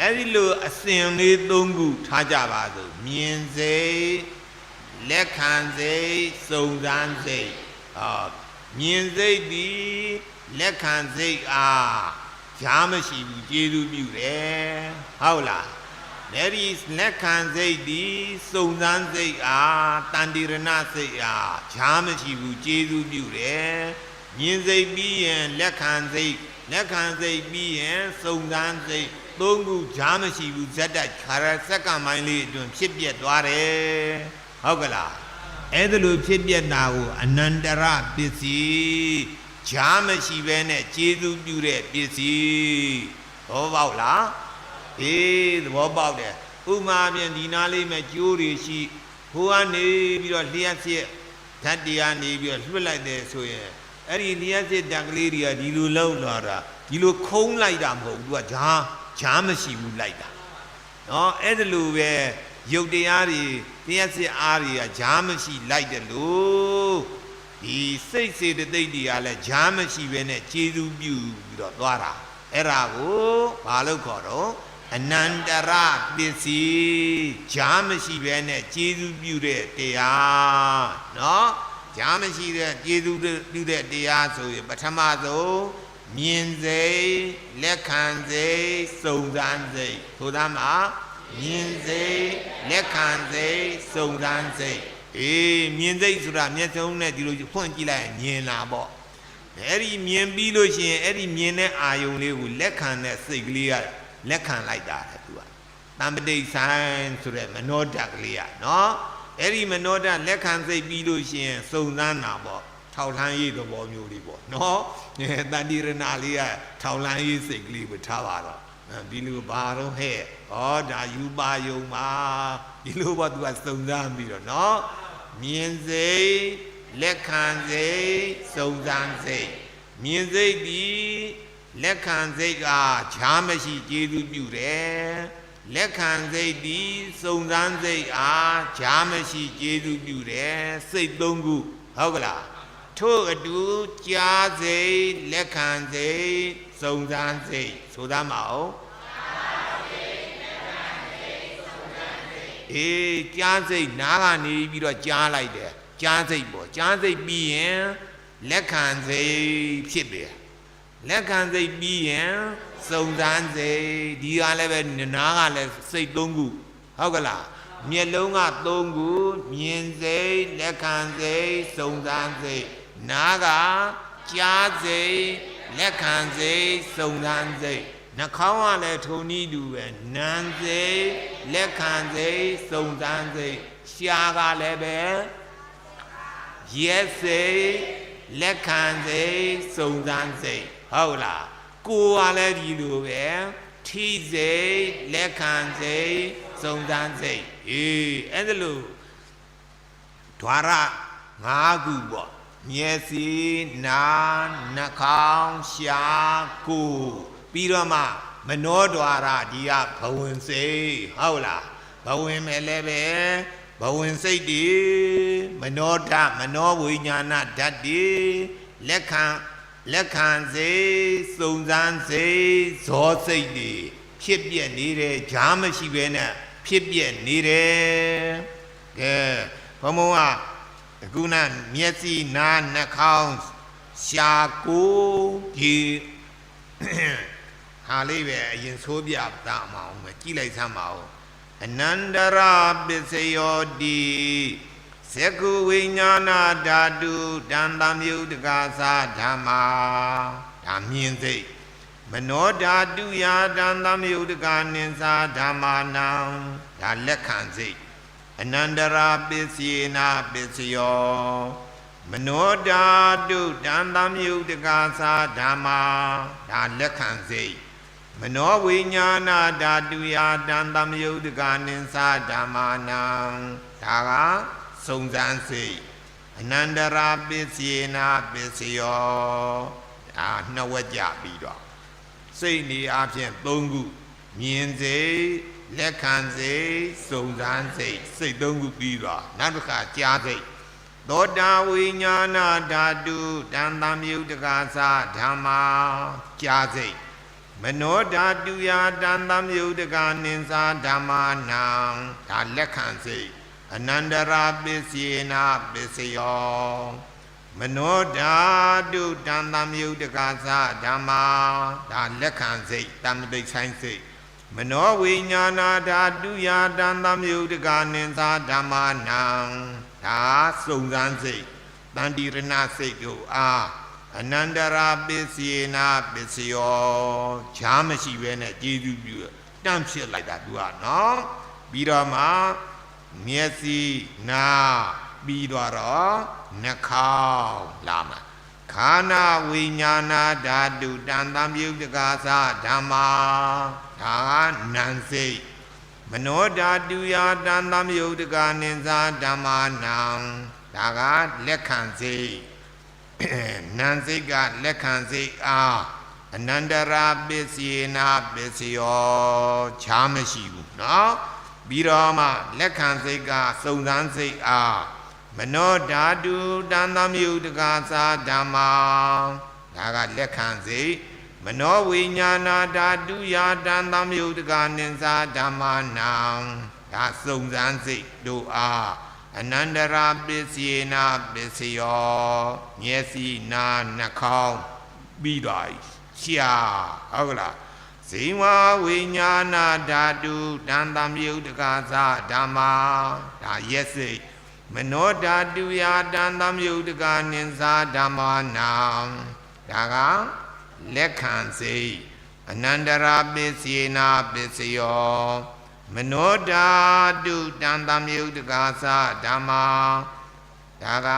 အဲ့ဒီလိုအစဉ်လေး၃ခုထားကြပါစို့မြင်စိတ်လက်ခံစိတ်စုံစမ်းစိတ်မြင်စိတ်ဒီလက်ခံစိတ်အားကြားမရှိဘူးကျေစုပြုတယ်ဟုတ်လားအဲ့ဒီလက်ခံစိတ်ဒီစုံစမ်းစိတ်အားတန်တိရဏစိတ်အားကြားမရှိဘူးကျေစုပြုတယ်မြင်စိတ်ပြီးရင်လက်ခံစိတ်ပြီးရင်စုံစမ်းစိတ်သုံးခုကြားမရှိဘူးဇက်တိုက်ခါရစက္ကန့်ပိုင်းလေးအတွင်းဖြစ်ပြသွားတယ်ဟုတ်ကလားအဲ့ဒါလိုဖြစ်ပြတာကိုအနန္တရပစ္စည်းကြားမရှိဘဲနဲ့ကျေစုပြုတဲ့ပစ္စည်းသဘောပေါက်လားအေးသဘောပေါက်တယ်ဥမာပြန်ဒီနာလေးမဲ့ကျိုးတွေရှိဟိုကနေပြီးတော့လျှက်စစ်ဓာတ်တရားနေပြီးတော့လွှတ်လိုက်တယ်ဆိုရင်အဲ့ဒီလျှက်စစ်ဓာတ်ကလေးတွေကဒီလိုလောက်လာတာဒီလိုခုံးလိုက်တာမဟုတ်ဘူးသူကကြားမရှိဘူးလိုက်တာနော်အဲ့ဒါလိုပဲရုပ်တရားတွေတရားစစ်အားတွေကကြားမရှိလိုက်တယ်လို့ဒီစိတ်စေတသိက်တွေကလည်းကြားမရှိဘဲနဲ့ကျေစုပြုပြီးတော့သွားတာအဲ့ဒါကိုဘာလို့ခေါ်တော့အနန္တရပစ္စည်းကြားမရှိဘဲနဲ့ကျေစုပြုတဲ့တရားနော်ကြားမရှိတဲ့ကျေစုပြုတဲ့တရားဆိုရင်ပထမဆုံးမြင်စိတ်လက်ခံစိတ်စုံစမ်းစိတ်ဆိုတာမှာမြင်စိတ်လက်ခံစိတ်စုံစမ်းစိတ်အေးမြင်စိတ်ဆိုတာမျက်စုံနဲ့ဒီလိုဖွင့်ကြည့်လိုက်မြင်လာပေါ့အဲ့ဒီမြင်ပြီးလို့ရှိရင်အဲ့ဒီမြင်တဲ့အာယုံလေးကိုလက်ခံတဲ့စိတ်ကလေးကလက်ခံလိုက်တာတဲ့သူကတံပတိဆိုင်ဆိုတဲ့မနောဓာတ်ကလေးကနော်အဲ့ဒီမနောဓာတ်လက်ခံစိတ်ပြီးလို့ရှိရင်စုံစမ်းတာပေါ့ထောက်လှမ်းရေးသဘောမျိုးလေးပေါ့နော်တန်တိရဏလေးကထောက်လှမ်းရေးစိတ်ကလေးကိုထားပါတော့ဒီလိုဘာတော့ဟဲ့ဩဒါယူပါယုံပါဒီလိုပေါ့သူကစုံစမ်းပြီးတော့နော်မြင်စိတ်လက်ခံစိတ်စုံစမ်းစိတ်မြင်စိတ်ဒီလက်ခံစိတ်ကဈာမရှိကျေစုပြုတယ်လက်ခံစိတ်ဒီစုံစမ်းစိတ်အားဈာမရှိကျေစုပြုတယ်စိတ်၃ခုဟုတ်ကလားထို့အတူကြားစိတ်လက်ခံစိတ်စုံစမ်းစိတ်ဆိုသားမအောင်အေးကြားစိတ်နားကနေပြီးတော့ကြားလိုက်တယ် ကြားစိတ်ပေါ့ကြားစိတ်ပြီးရင်လက်ခံစိတ်ဖြစ်တယ်လက်ခံစိတ်ပြီးရင်စုံစမ်းစိတ်ဒီကလည်းပဲနားကလည်းစိတ်၃ခုဟုတ်ကလားမျက်လုံးက၃ခုမြင်စိတ်လက်ခံစိတ်စုံစမ်းစိတ်နားကကြားစိတ်လက်ခံစိတ်စုံစမ်းစိတ်နှာခေါင်းကလည်းထုံနည်းတူပဲနာမ်စိတ်လက်ခံစိတ်စုံစမ်းစိတ်ရှားကလည်းပဲရက်စိတ်လက်ခံစိတ်စုံစမ်းစိတ်ဟုတ်လားကိုယ်ကလည်းဒီလိုပဲထိစိတ်လက်ခံစိတ်စုံစမ်းစိတ်အဲ့ဒါလို့ဓာရ၅ခုပေါ့မျက်စိနားနှာခေါင်းရှားကိုယ်ပြီးတော့မှမနောဓာရဒီကဘဝင်စိတ်ဟုတ်လားဘဝင်မဲ့လည်းပဲဘဝင်စိတ်ဒီမနောဓာတ်မနောဝိညာဏဓာတ်ဒီလက်ခံစိတ်စုံစမ်းစိတ်ဇောစိတ်ဒီဖြစ်ပြနေတဲ့ဈာမရှိဘဲနဲ့ဖြစ်ပြနေတယ်ကဲဘုံဘုံကအခုနမျက်စိနားနှာခေါင်းရှားကိုဒီဟာလေးပဲအရင်ဆိုးပြတာမအောင်ပဲကြည့်လိုက်စမ်းပါဦးအနန္တရပစ္စယောတိသက္ခုဝိညာဏဓာတုတန်တမြုတ္တကာသဓမ္မာဒါမြင်စိတ်မနောဓာတုယာတန်တမြုတ္တကာနိသဓမ္မာနံဒါလက်ခံစိတ်အနန္တရပစ္စယေနပစ္စယောမနောဓာတုတန်တမြုတ္တကာသဓမ္မာဒါလက်ခံစိတ်မနောဝိညာဏဓာတုယာတန်တမြုတ္တကာနိသဓမ္မာနံဒါကစုံစမ်းစိတ်အနန္တရာပစ္စယေနပစ္စယောဒါနှစ်ဝက်ကြပြီးတော့စိတ်နေအပြင်၃ခုမြင်စိတ်လက်ခံစိတ်စုံစမ်းစိတ်စိတ်၃ခုပြီးတော့နောက်တစ်ခါကြားစိတ်သောတာဝိညာဏဓာတုတန်တမြုတ္တကာသဓမ္မာကြားစိတ်မနောဓာတုယာတန်တမြုတ္တကာနိသဓမ္မာနံဒါလက်ခံစိတ်အနန္တရာပစ္စယေနပစ္စယောမနောဓာတုတန်တမြုတ္တကာသဓမ္မာဒါလက်ခံစိတ်တမ္ပတိဆိုင်စိတ်မနောဝိညာဏဓာတုယာတန်တမြုတ္တကာနိသဓမ္မာနံဒါစုံစမ်းစိတ်တန်တိရဏစိတ်တို့အားအနန္တရာပစ္စယေနပစ္စယောဈာမရှိဘဲနဲ့ကျေးဇူးပြုတန့်ဖြစ်လိုက်တာသူကနော်ပြီးတော့မှမျက်စိနားပြီးတော့နှာခေါင်းလာမှာခန္ဓာဝိညာဏဓာတုတန်တမြုတ္တကာသဓမ္မာဒါနံစိတ်မနောဓာတုယာတန်တမြုတ္တကာနိသဓမ္မာနံဒါကလက်ခံစိတ်နံစိတ်ကလက်ခံစိတ်အားအနန္တရာပစ္စယေနပစ္စယောဈာမရှိဘူးနော်ပြီးတော့မှလက်ခံစိတ်ကစုံစမ်းစိတ်အားမနောဓာတုတန်တမြုတ္တကာသဓမ္မာဒါကလက်ခံစိတ်မနောဝိညာဏဓာတုယာတန်တမြုတ္တကာနိသဓမ္မာနံဒါစုံစမ်းစိတ်တို့အားအနန္တရာပစ္စယေနပစ္စယောမျက်စိနားနှာခေါင်းပြီးတော့ရှားဟုတ်ကလားဇိဝဝိညာဏဓာတုတန်တမြုတ္တကာသဓမ္မာဒါရက်စိတ်မနောဓာတုယာတန်တမြုတ္တကာနိသဓမ္မာနံဒါကလက်ခံစိတ်အနန္တရာပစ္စယေနပစ္စယောမနောဓာတုတန်တမြုတ္တကာသဓမ္မာဒါက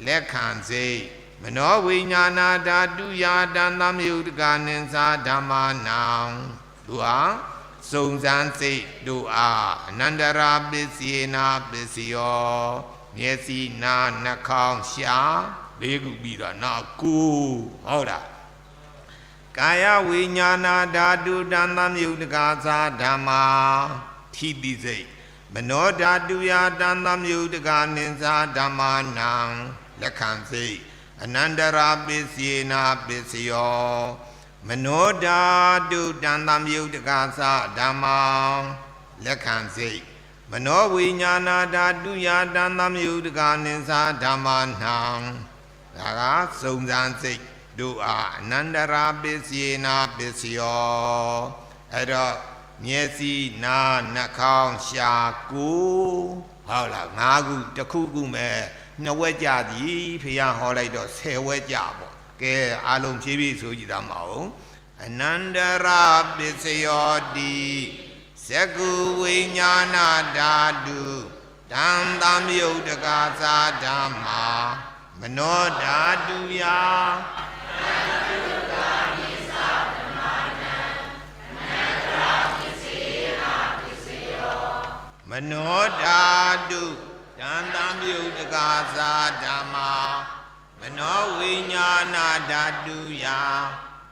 လက်ခံစိတ်မနောဝိညာဏဓာတုယာတန်တမြုတ္တကာနိသဓမ္မာနံသူဟာစုံစမ်းစိတ်တို့အားအနန္တရာပစ္စယေနပစ္စယောမျက်စိနားနှာခေါင်းရှား၄ခုပြီးတော့နောက်ကိုဟုတ်လားကာယဝိညာဏဓာတုတန်တမြုတ္တကာသဓမ္မာထိတိစိတ်မနောဓာတုယာတန်တမြုတ္တကာနိသဓမ္မာနံလက်ခံစိတ်အနန္တရာပစ္စယေနပစ္စယောမနောဓာတုတန်တမြုတ္တကာသဓမ္မာလက်ခံစိတ် မနောဝိညာဏဓာတုယတံသမယုတကနိသဓမ္မနံဒါကစုံစမ်းစိတ်တို့အားအနန္တရာပစ္စယေနာပစ္စယောအဲ့တော့မျက်စိနားနှာခေါင်းရှာကိုယ်ဟုတ်လား၅ခုတစ်ခုခုမဲ့နှစ်ဝက်ကြသည်ဖះဟောလိုက်တော့10ဝက်ကြပေါ့ကဲအားလုံးဖြည်းဖြည်းဆိုကြည့်သားမအောင်အနန္တရာပစ္စယောတိသကုဝိညာဏဓာတုတံသမယုတ်တကာသာဓမ္မာမနောဓာတုယမနောဓာတုတံသမယုတ်တကာသာဓမ္မာမနောဝိညာဏဓာတုယ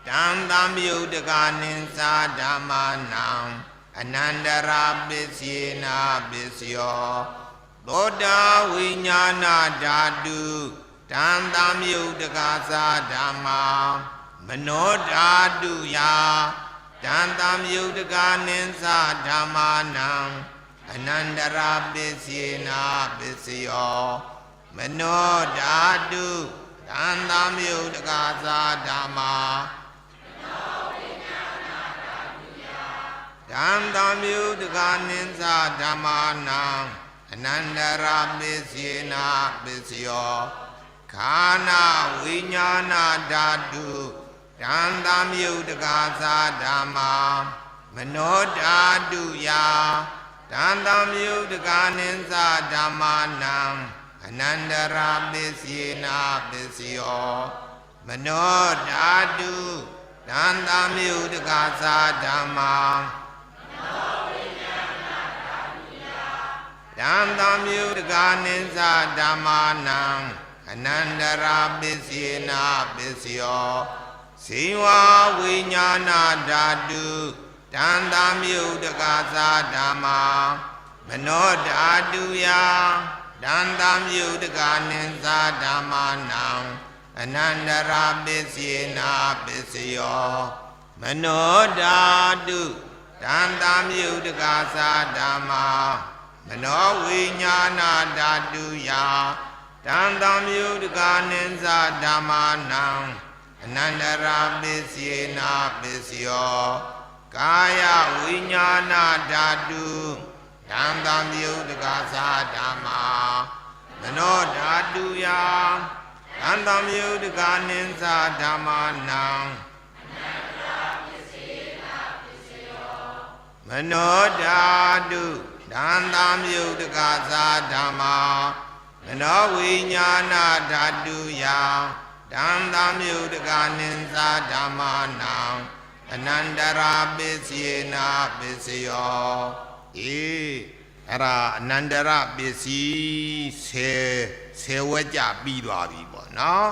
တံသမယုတ်တကာနိသဓမ္မာနံအနန္တရာပစ္စယေနာပစ္စယောသောတာဝိညာဏဓာတုတံသမယုတ်တကာသာဓမ္မာမနောဓာတုယတံသမယုတ်တကာနိသဓမ္မာနံအနန္တရာပစ္စယေနာပစ္စယောမနောဓာတုတံသမယုတ်တကာသာဓမ္မာတံသမယုတ်တကာနိသဓမ္မာနံအနန္တရာပစ္စယေနာပစ္စယောခန္ဓာဝိညာဏဓာတုတံသမယုတ်တကာသာဓမ္မာမနောဓာတုယတံသမယုတ်တကာနိသဓမ္မာနံအနန္တရာပစ္စယေနာပစ္စယောမနောဓာတုတံသမယုတ်တကာသာဓမ္မာတံသမယုတ်တကာနိသဓမ္မာနံအနန္တရာပစ္စယေနာပစ္စယောဇေဝဝိညာဏဓာတုတံသမယုတ်တကာသာဓမ္မာမနောဓာတုယတံသမယုတ်တကာနိသဓမ္မာနံအနန္တရာပစ္စယေနာပစ္စယောမနောဓာတုတံသမယုတ်တကာသာဓမ္မာမနောဝိညာဏဓာတုယတံသမယုတ်တကာနိသဓမ္မာနံအနန္တရာပစ္စယေနာပစ္စယောကာယဝိညာဏဓာတုတံသမယုတ်တကာသာဓမ္မာမနောဓာတုယတံသမယုတ်တကာနိသဓမ္မာနံမနောဓာတုတံသမယုတ်တကာသာဓမ္မာမနောဝိညာဏဓာတုယတံသမယုတ်တကာနိသဓမ္မာနံအနန္တရာပစ္စယေနာပစ္စယောအဲ့ဒါအနန္တရပစ္စည်း10ဝက်ကြပြီးသွားပြီပေါ့နော်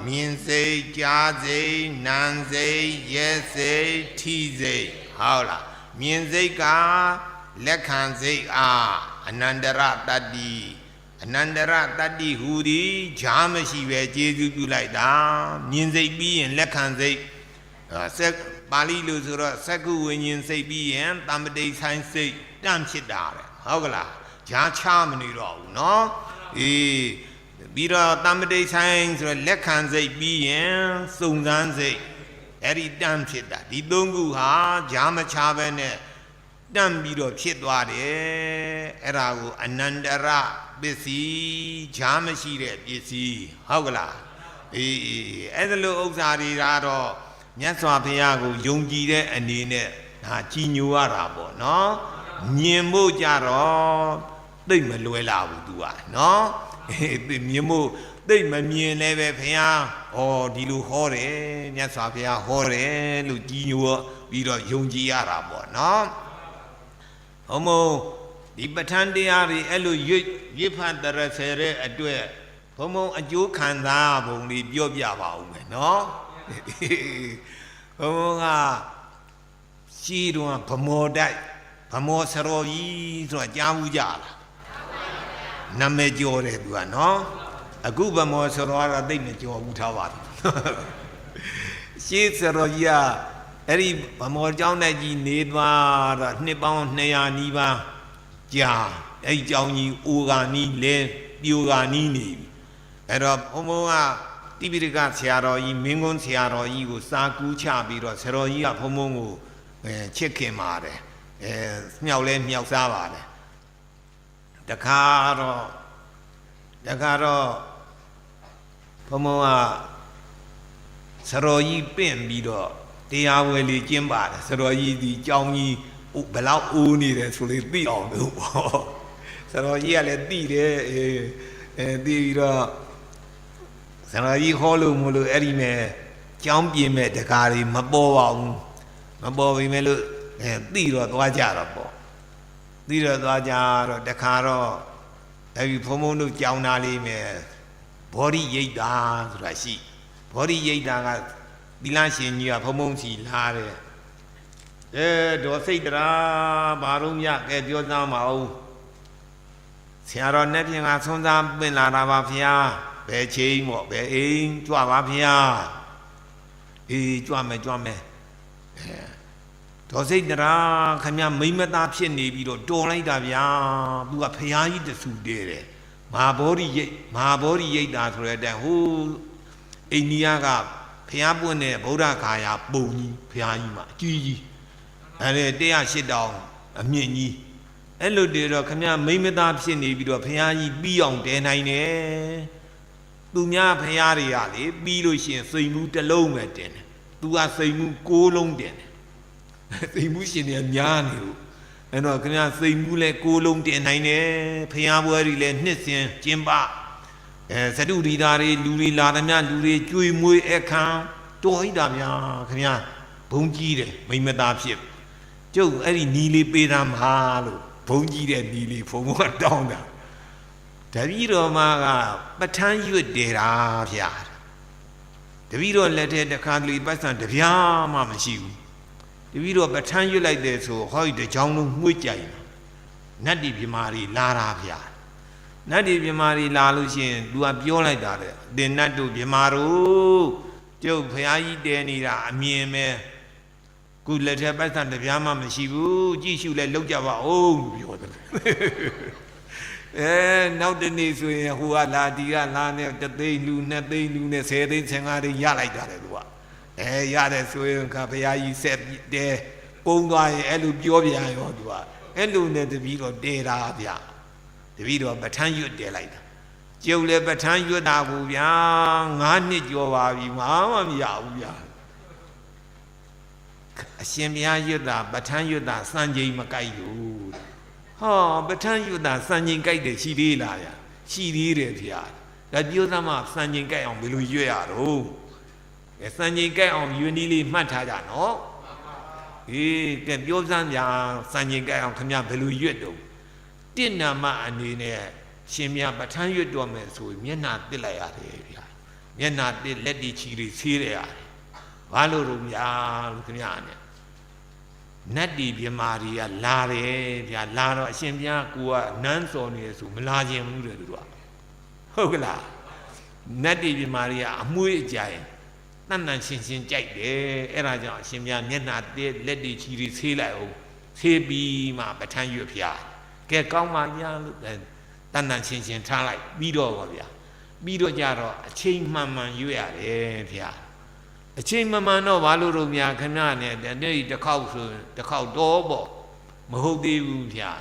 မြင်စိတ်ကြားစိတ်နာမ်စိတ်ရဲစိတ်ထိစိတ်ဟုတ်လားမြင်စိတ်ကလက်ခံစိတ်အားအနန္တရတတ္တိအနန္တရတတ္တိဟူသည်ဈာမရှိပဲကျေစုပြုလိုက်တာမြင်စိတ်ပြီးရင်လက်ခံစိတ်ဆက်ပါဠိလိုဆိုတော့သက္ကုဝိညာဉ်စိတ်ပြီးရင်တမ္ပတိဆိုင်စိတ်တန့်ဖြစ်တာတဲ့ဟုတ်ကလားဈာချမနေတော့ဘူးเนาะပြီးတော့တမ္ပတိဆိုင်ဆိုတော့လက်ခံစိတ်ပြီးရင်စုံစမ်းစိတ်အဲ့ဒီတန့်ဖြစ်တာဒီသုံးခုဟာဈာမချပဲနဲ့တန့်ပြီးတော့ဖြစ်သွားတယ်အဲ့ဒါကိုအနန္တရပစ္စည်းဈာမရှိတဲ့ပစ္စည်းဟုတ်ကလားအဲ့ဒါလိုဥစ္စာတွေကတော့မြတ်စွာဘုရားကိုယုံကြည်တဲ့အနေနဲ့ဒါကြီးညိုရတာပေါ့နော်မြင်ဖို့ကြတော့သိမလွယ်လာဘူးသူကနော်မြင်ဖို့သိမမြင်လည်းပဲဘုရားဒီလိုဟောတယ်မြတ်စွာဘုရားဟောတယ်လို့ကြီးညိုပြီးတော့ယုံကြည်ရတာပေါ့နော်ဟောမို့ဒီပဋ္ဌာန်းတရားတွေအဲ့လိုရွတ်ဖတ်တရဆယ်တဲ့အတွက်ဘုံဘုံအကျိုးခံစားပုံလေးပြောပြပါဦးမယ်နော်ဘုံဘုံကရှိတော့ဗမောတိုက်ဗမောစရောကြီးဆိုတာကြားဘူးကြလားနာမည်ကျော်တယ်သူကနော်အခုဗမောစရောကတော့သိမကျော်ဘူးထားပါဘူးရှေးစရောကြီးကအဲ့ဒီဗမောကျောင်းတိုက်ကြီးနေသွားတော့နှစ်ပေါင်း200နီးပါး ကြာအဲ့ကြောင်းကြီးအိုဂာနီးလဲပြိုဂာနီးနေပြီအဲ့တော့ဘုံဘုံကတိပိဋကဆရာတော်ကြီးမင်းကုန်းဆရာတော်ကြီးကိုစာကူးချပြီးတော့ဆရာတော်ကြီးကဘုံဘုံကိုချစ်ခင်ပါတယ်မြောက်လဲမြောက်စားပါတယ်တခါတော့ဘုံဘုံကဆရာတော်ကြီးပင့်ပြီးတော့တရားဝယ်လေးကျင်းပါတယ်ဆရာတော်ကြီးဒီကြောင်းကြီးဘယ်လောက်အိုးနေတယ်ဆိုလေသိအောင်လို့ပေါ့ဆရာတော်ကြီးကလည်းသိတယ်သိပြီးတော့ဆရာတော်ကြီးဟောလို့မလို့အဲ့ဒီမဲ့ကြောင်းပြင်းမဲ့တကားတွေမပေါ်ပါဘူးမပေါ်ပြီမဲ့လို့သိတော့သွားကြတော့ပေါ့သိတော့သွားကြတော့တခါတော့အဲ့ဒီဘုံဘုံတို့ကြောင်းသားလေးမဲ့ဘောဓိရိတ်တာဆိုတာရှိဘောဓိရိတ်တာကသီလရှင်ကြီးကဘုံဘုံစီလာတယ်ဒေါ်စိတ်တရာဘာလို့မြကဲပြောသားမအောင်ဆရာတော်နဲ့ပြင်ကဆွမ်းစားပင်လာတာပါဗျာဘယ်ချိန်ပေါ့ဘယ်အိမ်ကြွပါဗျာအေးကြွမယ်ဒေါ်စိတ်တရာခမမိမသားဖြစ်နေပြီးတော့တော်လိုက်တာဗျာသူကဖရာကြီးတဆူတဲတယ်မဟာဗောဓိရိတ်တာဆိုတဲ့အတိုင်းဟိုအိန္ဒိယကဖရာပွင့်တဲ့ဗုဒ္ဓဂါယာပုံကြီးဖရာကြီးမှာအကြီးကြီးအဲ့ဒီ108တောင်အမြင့်ကြီးအဲ့လိုတည်းတော့ခမမိမသားဖြစ်နေပြီးတော့ဖရာကြီးပြီးအောင်တဲနိုင်တယ်သူများဖရာတွေကလေပြီးလို့ရှိရင်စိန်မှုတစ်လုံးပဲတင်တယ်သူကစိန်မှု6လုံးတင်တယ်စိန်မှုရှင်တွေကများနေလို့အဲ့တော့ခမစိန်မှုလဲ6လုံးတင်နိုင်တယ်ဖရာဘွယ်တွေလဲနှစ်စဉ်ကျင်းပသတုဒီတာတွေလူတွေလာသမျှလူတွေကြွေမွေးအခမ်းတော်ဟိတာများခမဘုံကြီးတယ်မိမသားဖြစ်ကျုပ်အဲ့ဒီနီလေးပေးတာမဟာလို့ဘုံကြီးတဲ့နီလေးဘုံကတောင်းတာတပည့်တော်မကပဋ္ဌာန်းရွတ်တယ်တာဗျာတပည့်တော်လက်ထဲတစ်ခါတလေပတ်စံတပြားမှမရှိဘူးတပည့်တော်ပဋ္ဌာန်းရွတ်လိုက်တယ်ဆိုဟောဒီတကြောင်လုံးမှု့ကြိုင်နတ်တိပြမာတွေလာတာဗျာနတ်တိပြမာတွေလာလို့ရှိရင်သူကပြောလိုက်တာလေတင်နတ်တို့ပြမာတို့ကျုပ်ဖရာကြီးတဲနေတာအမြင်ပဲခုလက်ထက်ပတ်စံတပြားမှမရှိဘူးကြည့်ရှုလဲလောက်ကြပါဦးလို့ပြောတယ်နောက်တနေ့ဆိုရင်ဟိုကလာဒီကလာနဲ့1သိန်းလူ2သိန်းလူနဲ့10သိန်း15သိန်းရလိုက်တာလေသူကရတယ်ဆိုရင်ခါဘုရားကြီးဆက်တဲပုံသွားရင်အဲ့လိုပြောပြန်ရောသူကအဲ့လိုနဲ့တပီတော့တဲတာဗျတပီတော့ပဋ္ဌာန်းရွတ်တဲလိုက်တာကျုပ်လည်းပဋ္ဌာန်းရွတ်တာကိုဗျာ9နှစ်ကျော်ပါပြီမှမရဘူးဗျာအရှင်ဘုရားရွတ်တာပဋ္ဌာန်းရွတ်တာစံချိန်မကိုက်ဘူးဟောပဋ္ဌာန်းရွတ်တာစံချိန်ကိုက်တယ်ရှိသေးလားဗျာရှိသေးတယ်ဗျာဒါပြောသမှာစံချိန်ကိုက်အောင်ဘယ်လိုရွတ်ရတော့စံချိန်ကိုက်အောင်ရွတ်နည်းလေးမှတ်ထားကြနော်ကဲပြောစမ်းဗျာစံချိန်ကိုက်အောင်ခင်ဗျာဘယ်လိုရွတ်တော့တင့်နာမအနေနဲ့ရှင်မြတ်ပဋ္ဌာန်းရွတ်တော်မယ်ဆိုရင်မျက်နှာတစ်လိုက်ရတယ်ဗျာမျက်နှာတစ်လက်တီချီတွေဆေးရတယ်ဘာလို့တော့များလို့ခင်ဗျာနဲ့နတ်တီပြမာတွေကလာတယ်ဗျာလာတော့အရှင်ဘုရားကိုကနန်းစော်နေတယ်ဆိုမလာခြင်းဘူးတဲ့သူကဟုတ်ကလားနတ်တီပြမာတွေကအမွှေးအကြိုင်တန်တန်ရှင်းရှင်းကြိုက်တယ်အဲ့ဒါကြောင့်အရှင်ဘုရားမျက်နှာတစ်လက်တီချီတွေဆေးလိုက်အောင်ဆေးပြီးမှပဋ္ဌာန်းရွတ်ဖျားကဲကောင်းပါညာလို့တန်တန်ရှင်းရှင်းထားလိုက်ပြီးတော့ပါဗျာပြီးတော့ကြတော့အချိန်မှန်မှန်ရွတ်ရတယ်ဗျာအချိန်မမှန်တော့ဘာလို့တော့များခဏနဲ့နေ့တစ်ခေါက်ဆိုတစ်ခေါက်တော့ပေါ့မဟုတ်သေးဘူးဗျာ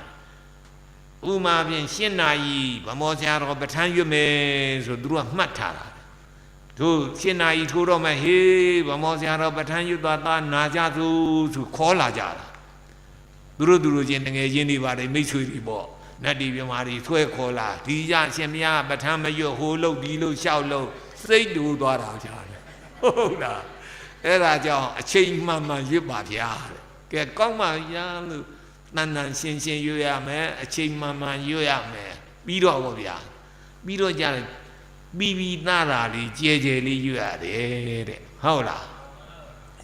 ဥမာဖြင့်7နာရီဗမောဆရာတော်ပဋ္ဌာန်းရွတ်မယ်ဆိုသူတို့ကမှတ်ထားတာတို့7နာရီထိုးတော့မှဟေးဗမောဆရာတော်ပဋ္ဌာန်းရွတ်သွားသားနာကြသူဆိုခေါ်လာကြတာသူတို့ချင်းတငယ်ချင်းတွေပါတယ်မိတ်ဆွေတွေပေါ့နတ်တီပြမာတွေဆွဲခေါ်လာဒီကြရှင်မရပဋ္ဌာန်းမရွတ်ဟိုလို့ဒီလို့ရှောက်လို့စိတ်တူသွားတာဗျာဟုတ်လားအဲ့ဒါကြောင့်အချိန်မှန်မှန်ရွတ်ပါဗျာကဲကောင်းပါဗျာလို့တန်တန်ရှင်းရှင်းရွတ်ရမယ်အချိန်မှန်မှန်ရွတ်ရမယ်ပြီးတော့ပေါ့ဗျာပြီးတော့ကြတယ်ပြီးသားတာလေးကြဲကြဲလေးရွတ်ရတယ်တဲ့ဟုတ်လား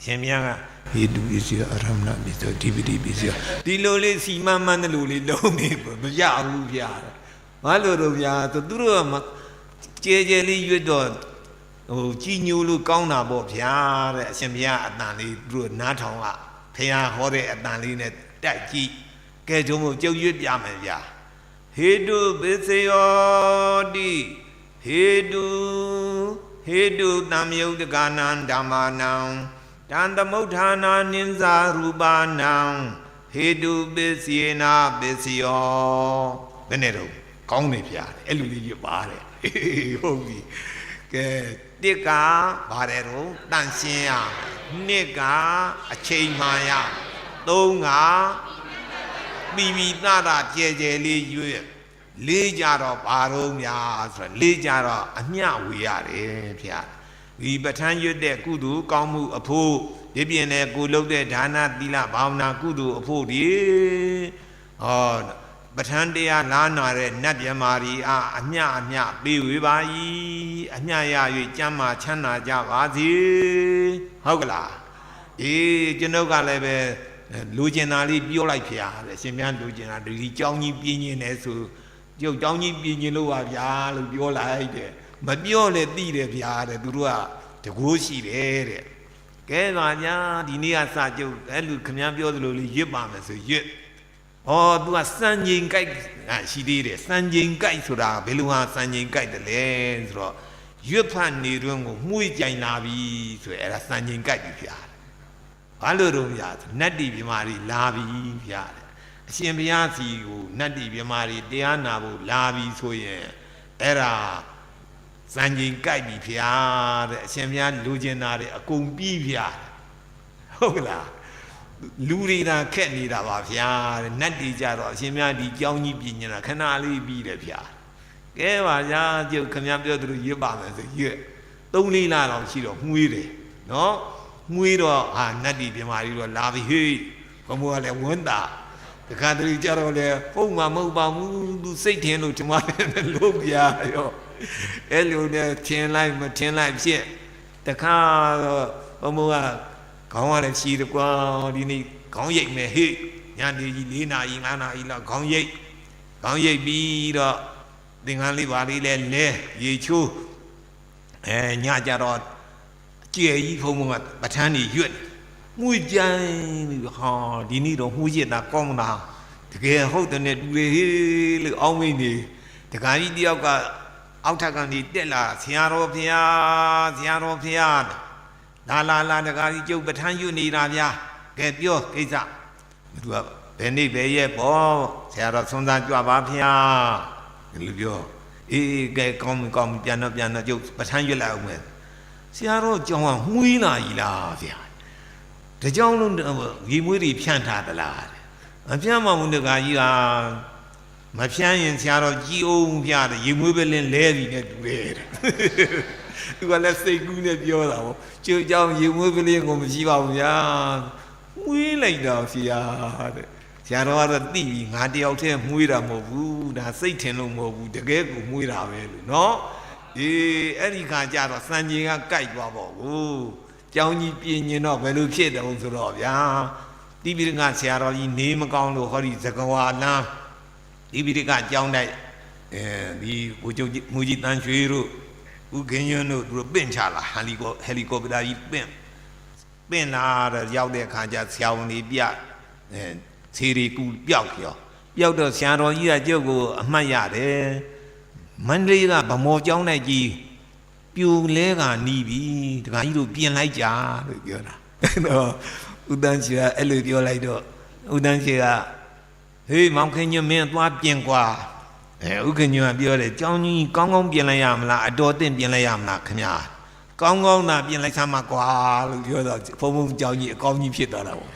ရှင်မြတ်ကဟေတုပစ္စည်းအရမဏပစ္စည်းဒီပတိပစ္စည်းဒီလိုလေးစီမမှန်တဲ့လိုလေးလုံးနေမရဘူးဗျာဘာလို့တော့ဗျာသူတို့ကကြဲကြဲလေးရွတ်တော့ဟိုကြီးညိုလို့ကောင်းတာပေါ့ဗျာတဲ့အရှင်ဘုရားအတန်လေးသူတို့နားထောင်ကဖះဟောတဲ့အတန်လေးနဲ့တိုက်ကြည့် ကဲတို့မို့ကြုတ်ရွတ်ပြမယ်ဗျာဟေတုပစ္စယောတိဟေတုတံယုတ်တကနံဓမ္မာနံတံသမုဋ္ဌာနာနိဇာရူပါနံဟေတုပစ္စယေနာပစ္စယောဘယ်နဲ့တော့ကောင်းနေဗျာအဲ့လိုလေးရွတ်ပါတယ်ဟုတ်ပြီကဲတစ်ကပါတယ်တော့တန့်ရှင်းရနှစ်ကအချိန်မှန်ရသုံးကမိမိသားတာကြဲကြဲလေးရွတ်လေးကြတော့ဘာတော့များဆိုတော့လေးကြတော့အမျှဝေရတယ်ဗျာဒီပဋ္ဌာန်းရွတ်တဲ့ကုသိုလ်ကောင်းမှုအဖို့ဒီပြင်နဲ့ကိုလုပ်တဲ့ဒါနသီလဘာဝနာကုသိုလ်အဖို့ဒီဟောပဋ္ဌာန်းတရားလာနာတဲ့နတ်မြမာရီအားအမျှပေးဝေပါ၏အမျှရ၍ကျမ်းမာချမ်းသာကြပါစေဟုတ်ကလားကျွန်ုပ်ကလည်းပဲလူကျင်တာလေးပြောလိုက်ဖျားတယ်ရှင်များလူကျင်တာဒီเจ้าကြီးပြင်းနေတယ်ဆိုကျုပ်เจ้าကြီးပြင်းနေလို့ပါဗျာလို့ပြောလိုက်တယ်မပြောလဲသိတယ်ဗျာတဲ့သူတို့ကတကိုးရှိတယ်တဲ့ကဲပါညာဒီနေ့ကစကျုပ်အဲ့လူခမည်းပြောသလိုလေးရွတ်ပါမယ်ဆိုရွတ်သူကစံချိန်ကြိုက်ရှိသေးတယ်စံချိန်ကြိုက်ဆိုတာဘယ်လိုဟာစံချိန်ကြိုက်တယ်လဲဆိုတော့ရွတ်ဖတ်နေတွင်ကိုမှုကြိုင်လာပြီဆိုရယ်အဲ့ဒါစံချိန်ကြိုက်ပြီဗျာဘာလို့တော့ဗျာနတ်တိပြမာရီလာပြီဗျာအရှင်ဘုရားစီကိုနတ်တိပြမာရီတရားနာဖို့လာပြီဆိုရင်အဲ့ဒါစံချိန်ကြိုက်ပြီဗျာတဲ့အရှင်ဘုရားလူကျင်တာတွေအကုန်ပြီးဗျာဟုတ်ကလားလူတွေသာခက်နေတာပါဗျာတဲ့နတ်တွေကြတော့အရှင်မြတ်ဒီကြောင်းကြီးပြင်နေတာခဏလေးပြီးတယ်ဗျာကဲပါဗျာကျုပ်ခင်ဗျားပြောသူတို့ရွတ်ပါမယ်ဆိုရွတ်3-4လလောက်ရှိတော့မှုေးတယ်နော်မှုေးတော့ဟာနတ်တွေပြမာကြီးတော့လာပြီဟေးဘမိုးကလည်းဝန်းတာတခါတည်းကြတော့လေဟုတ်မှာမဟုတ်ပါဘူးသူစိတ်ထင်လို့ဒီမှာလို့ပြရောအဲ့လိုနဲ့ထင်လိုက်မထင်လိုက်ဖြစ်တခါတော့ဘမိုးကခေါင်းရလည်းရှိတယ်ကွာဒီနေ့ခေါင်းရိပ်မယ်ဟေ့ညနေကြီး4 နာရီ5 နာရီလောက်ခေါင်းရိပ်ပြီးတော့သင်္ကန်းလေးပါလေးလဲရေချိုးညကြတော့ကြဲကြီးဖုံဖုံကပဋ္ဌာန်းကြီးရွတ်မှုကြိုင်ပြီးဟာဒီနေ့တော့မှုရစ်တာကောင်းတာတကယ်ဟုတ်တယ်နဲ့တူလေဟေးလို့အောင်းမိနေတခါကြီးတယောက်ကအောက်ထပ်ကနေတက်လာဆရာတော်ဖျားလာတကားကြီးကျုပ်ပဋ္ဌာန်းရွတ်နေတာဗျာကဲပြောကိစ္စသူကဘယ်နေ့ဘယ်ရက်ပေါ့ဆရာတော်ဆွမ်းစားကြွပါဗျာဒီလိုပြောကဲကောင်းပြန်တော့ကျုပ်ပဋ္ဌာန်းရွတ်လိုက်အောင်မယ်ဆရာတော်ကြောင်းကမှုေးလာကြီးလားဗျာတကြောင်လုံးရေမွေးတွေဖြန့်ထားသလားမဖြန့်မှဘူးတကားကြီးကမဖြန့်ရင်ဆရာတော်ကြီးအောင်ဗျာတဲ့ရေမွေးပဲလဲပြီးနဲ့တူတယ်သူကလည်းစိတ်ကူးနဲ့ပြောတာပေါ့ကျိုးကြောင်ရေမွေးကလေးကိုမရှိပါဘူးဗျာမွေးလိုက်တာဆရာတဲ့ဆရာတော်ကတော့သိပြီငါတယောက်တည်းမွေးတာမဟုတ်ဘူးဒါစိတ်ထင်လို့မဟုတ်ဘူးတကယ်ကိုမွေးတာပဲလို့နော်အဲ့ဒီခါကျတော့စံချိန်ကကြိုက်သွားပေါ့ကိုကျောင်းကြီးပြင်ရင်တော့ဘယ်လိုဖြစ်တယ်ဆိုတော့ဗျာတိပိဋကဆရာတော်ကြီးနေမကောင်းလို့ဟောဒီသကဝါလမ်းတိပိဋကကျောင်းတိုက်ဒီဘုချုပ်မူကြီးတန်းရွှေတို့ဥက္ကင်းရွန်းတို့သူတို့ပင့်ချလာဟယ်လီကော်ပတာကြီးပင့်လာတော့ရောက်တဲ့အခါကျဆရာဝန်ကြီးပြခြေရီကူပျောက်တော့ဆရာတော်ကြီးကကျုပ်ကိုအမှတ်ရတယ်မန္တလေးကဗမော်ကျောင်း၌ကြီးပြူလဲကနီးပြီတခါကြီးတို့ပြင်လိုက်ကြလို့ပြောတာတော့ဦးတန်းချေကအဲ့လိုပြောလိုက်တော့ဦးတန်းချေကဟေးမောင်ခင်ညမင်းသွားပြင်ကွာဥက္ကညကပြောတယ်ကျောင်းကြီးကောင်းကောင်းပြင်လိုက်ရမလားအတော်တင့်ပြင်လိုက်ရမလားခင်ဗျာကောင်းကောင်းသာပြင်လိုက်ဆမ်းမှာကွာလို့ပြောတော့ဘုံကျောင်းကြီးအကောင်းကြီးဖြစ်သွားတာပေါ့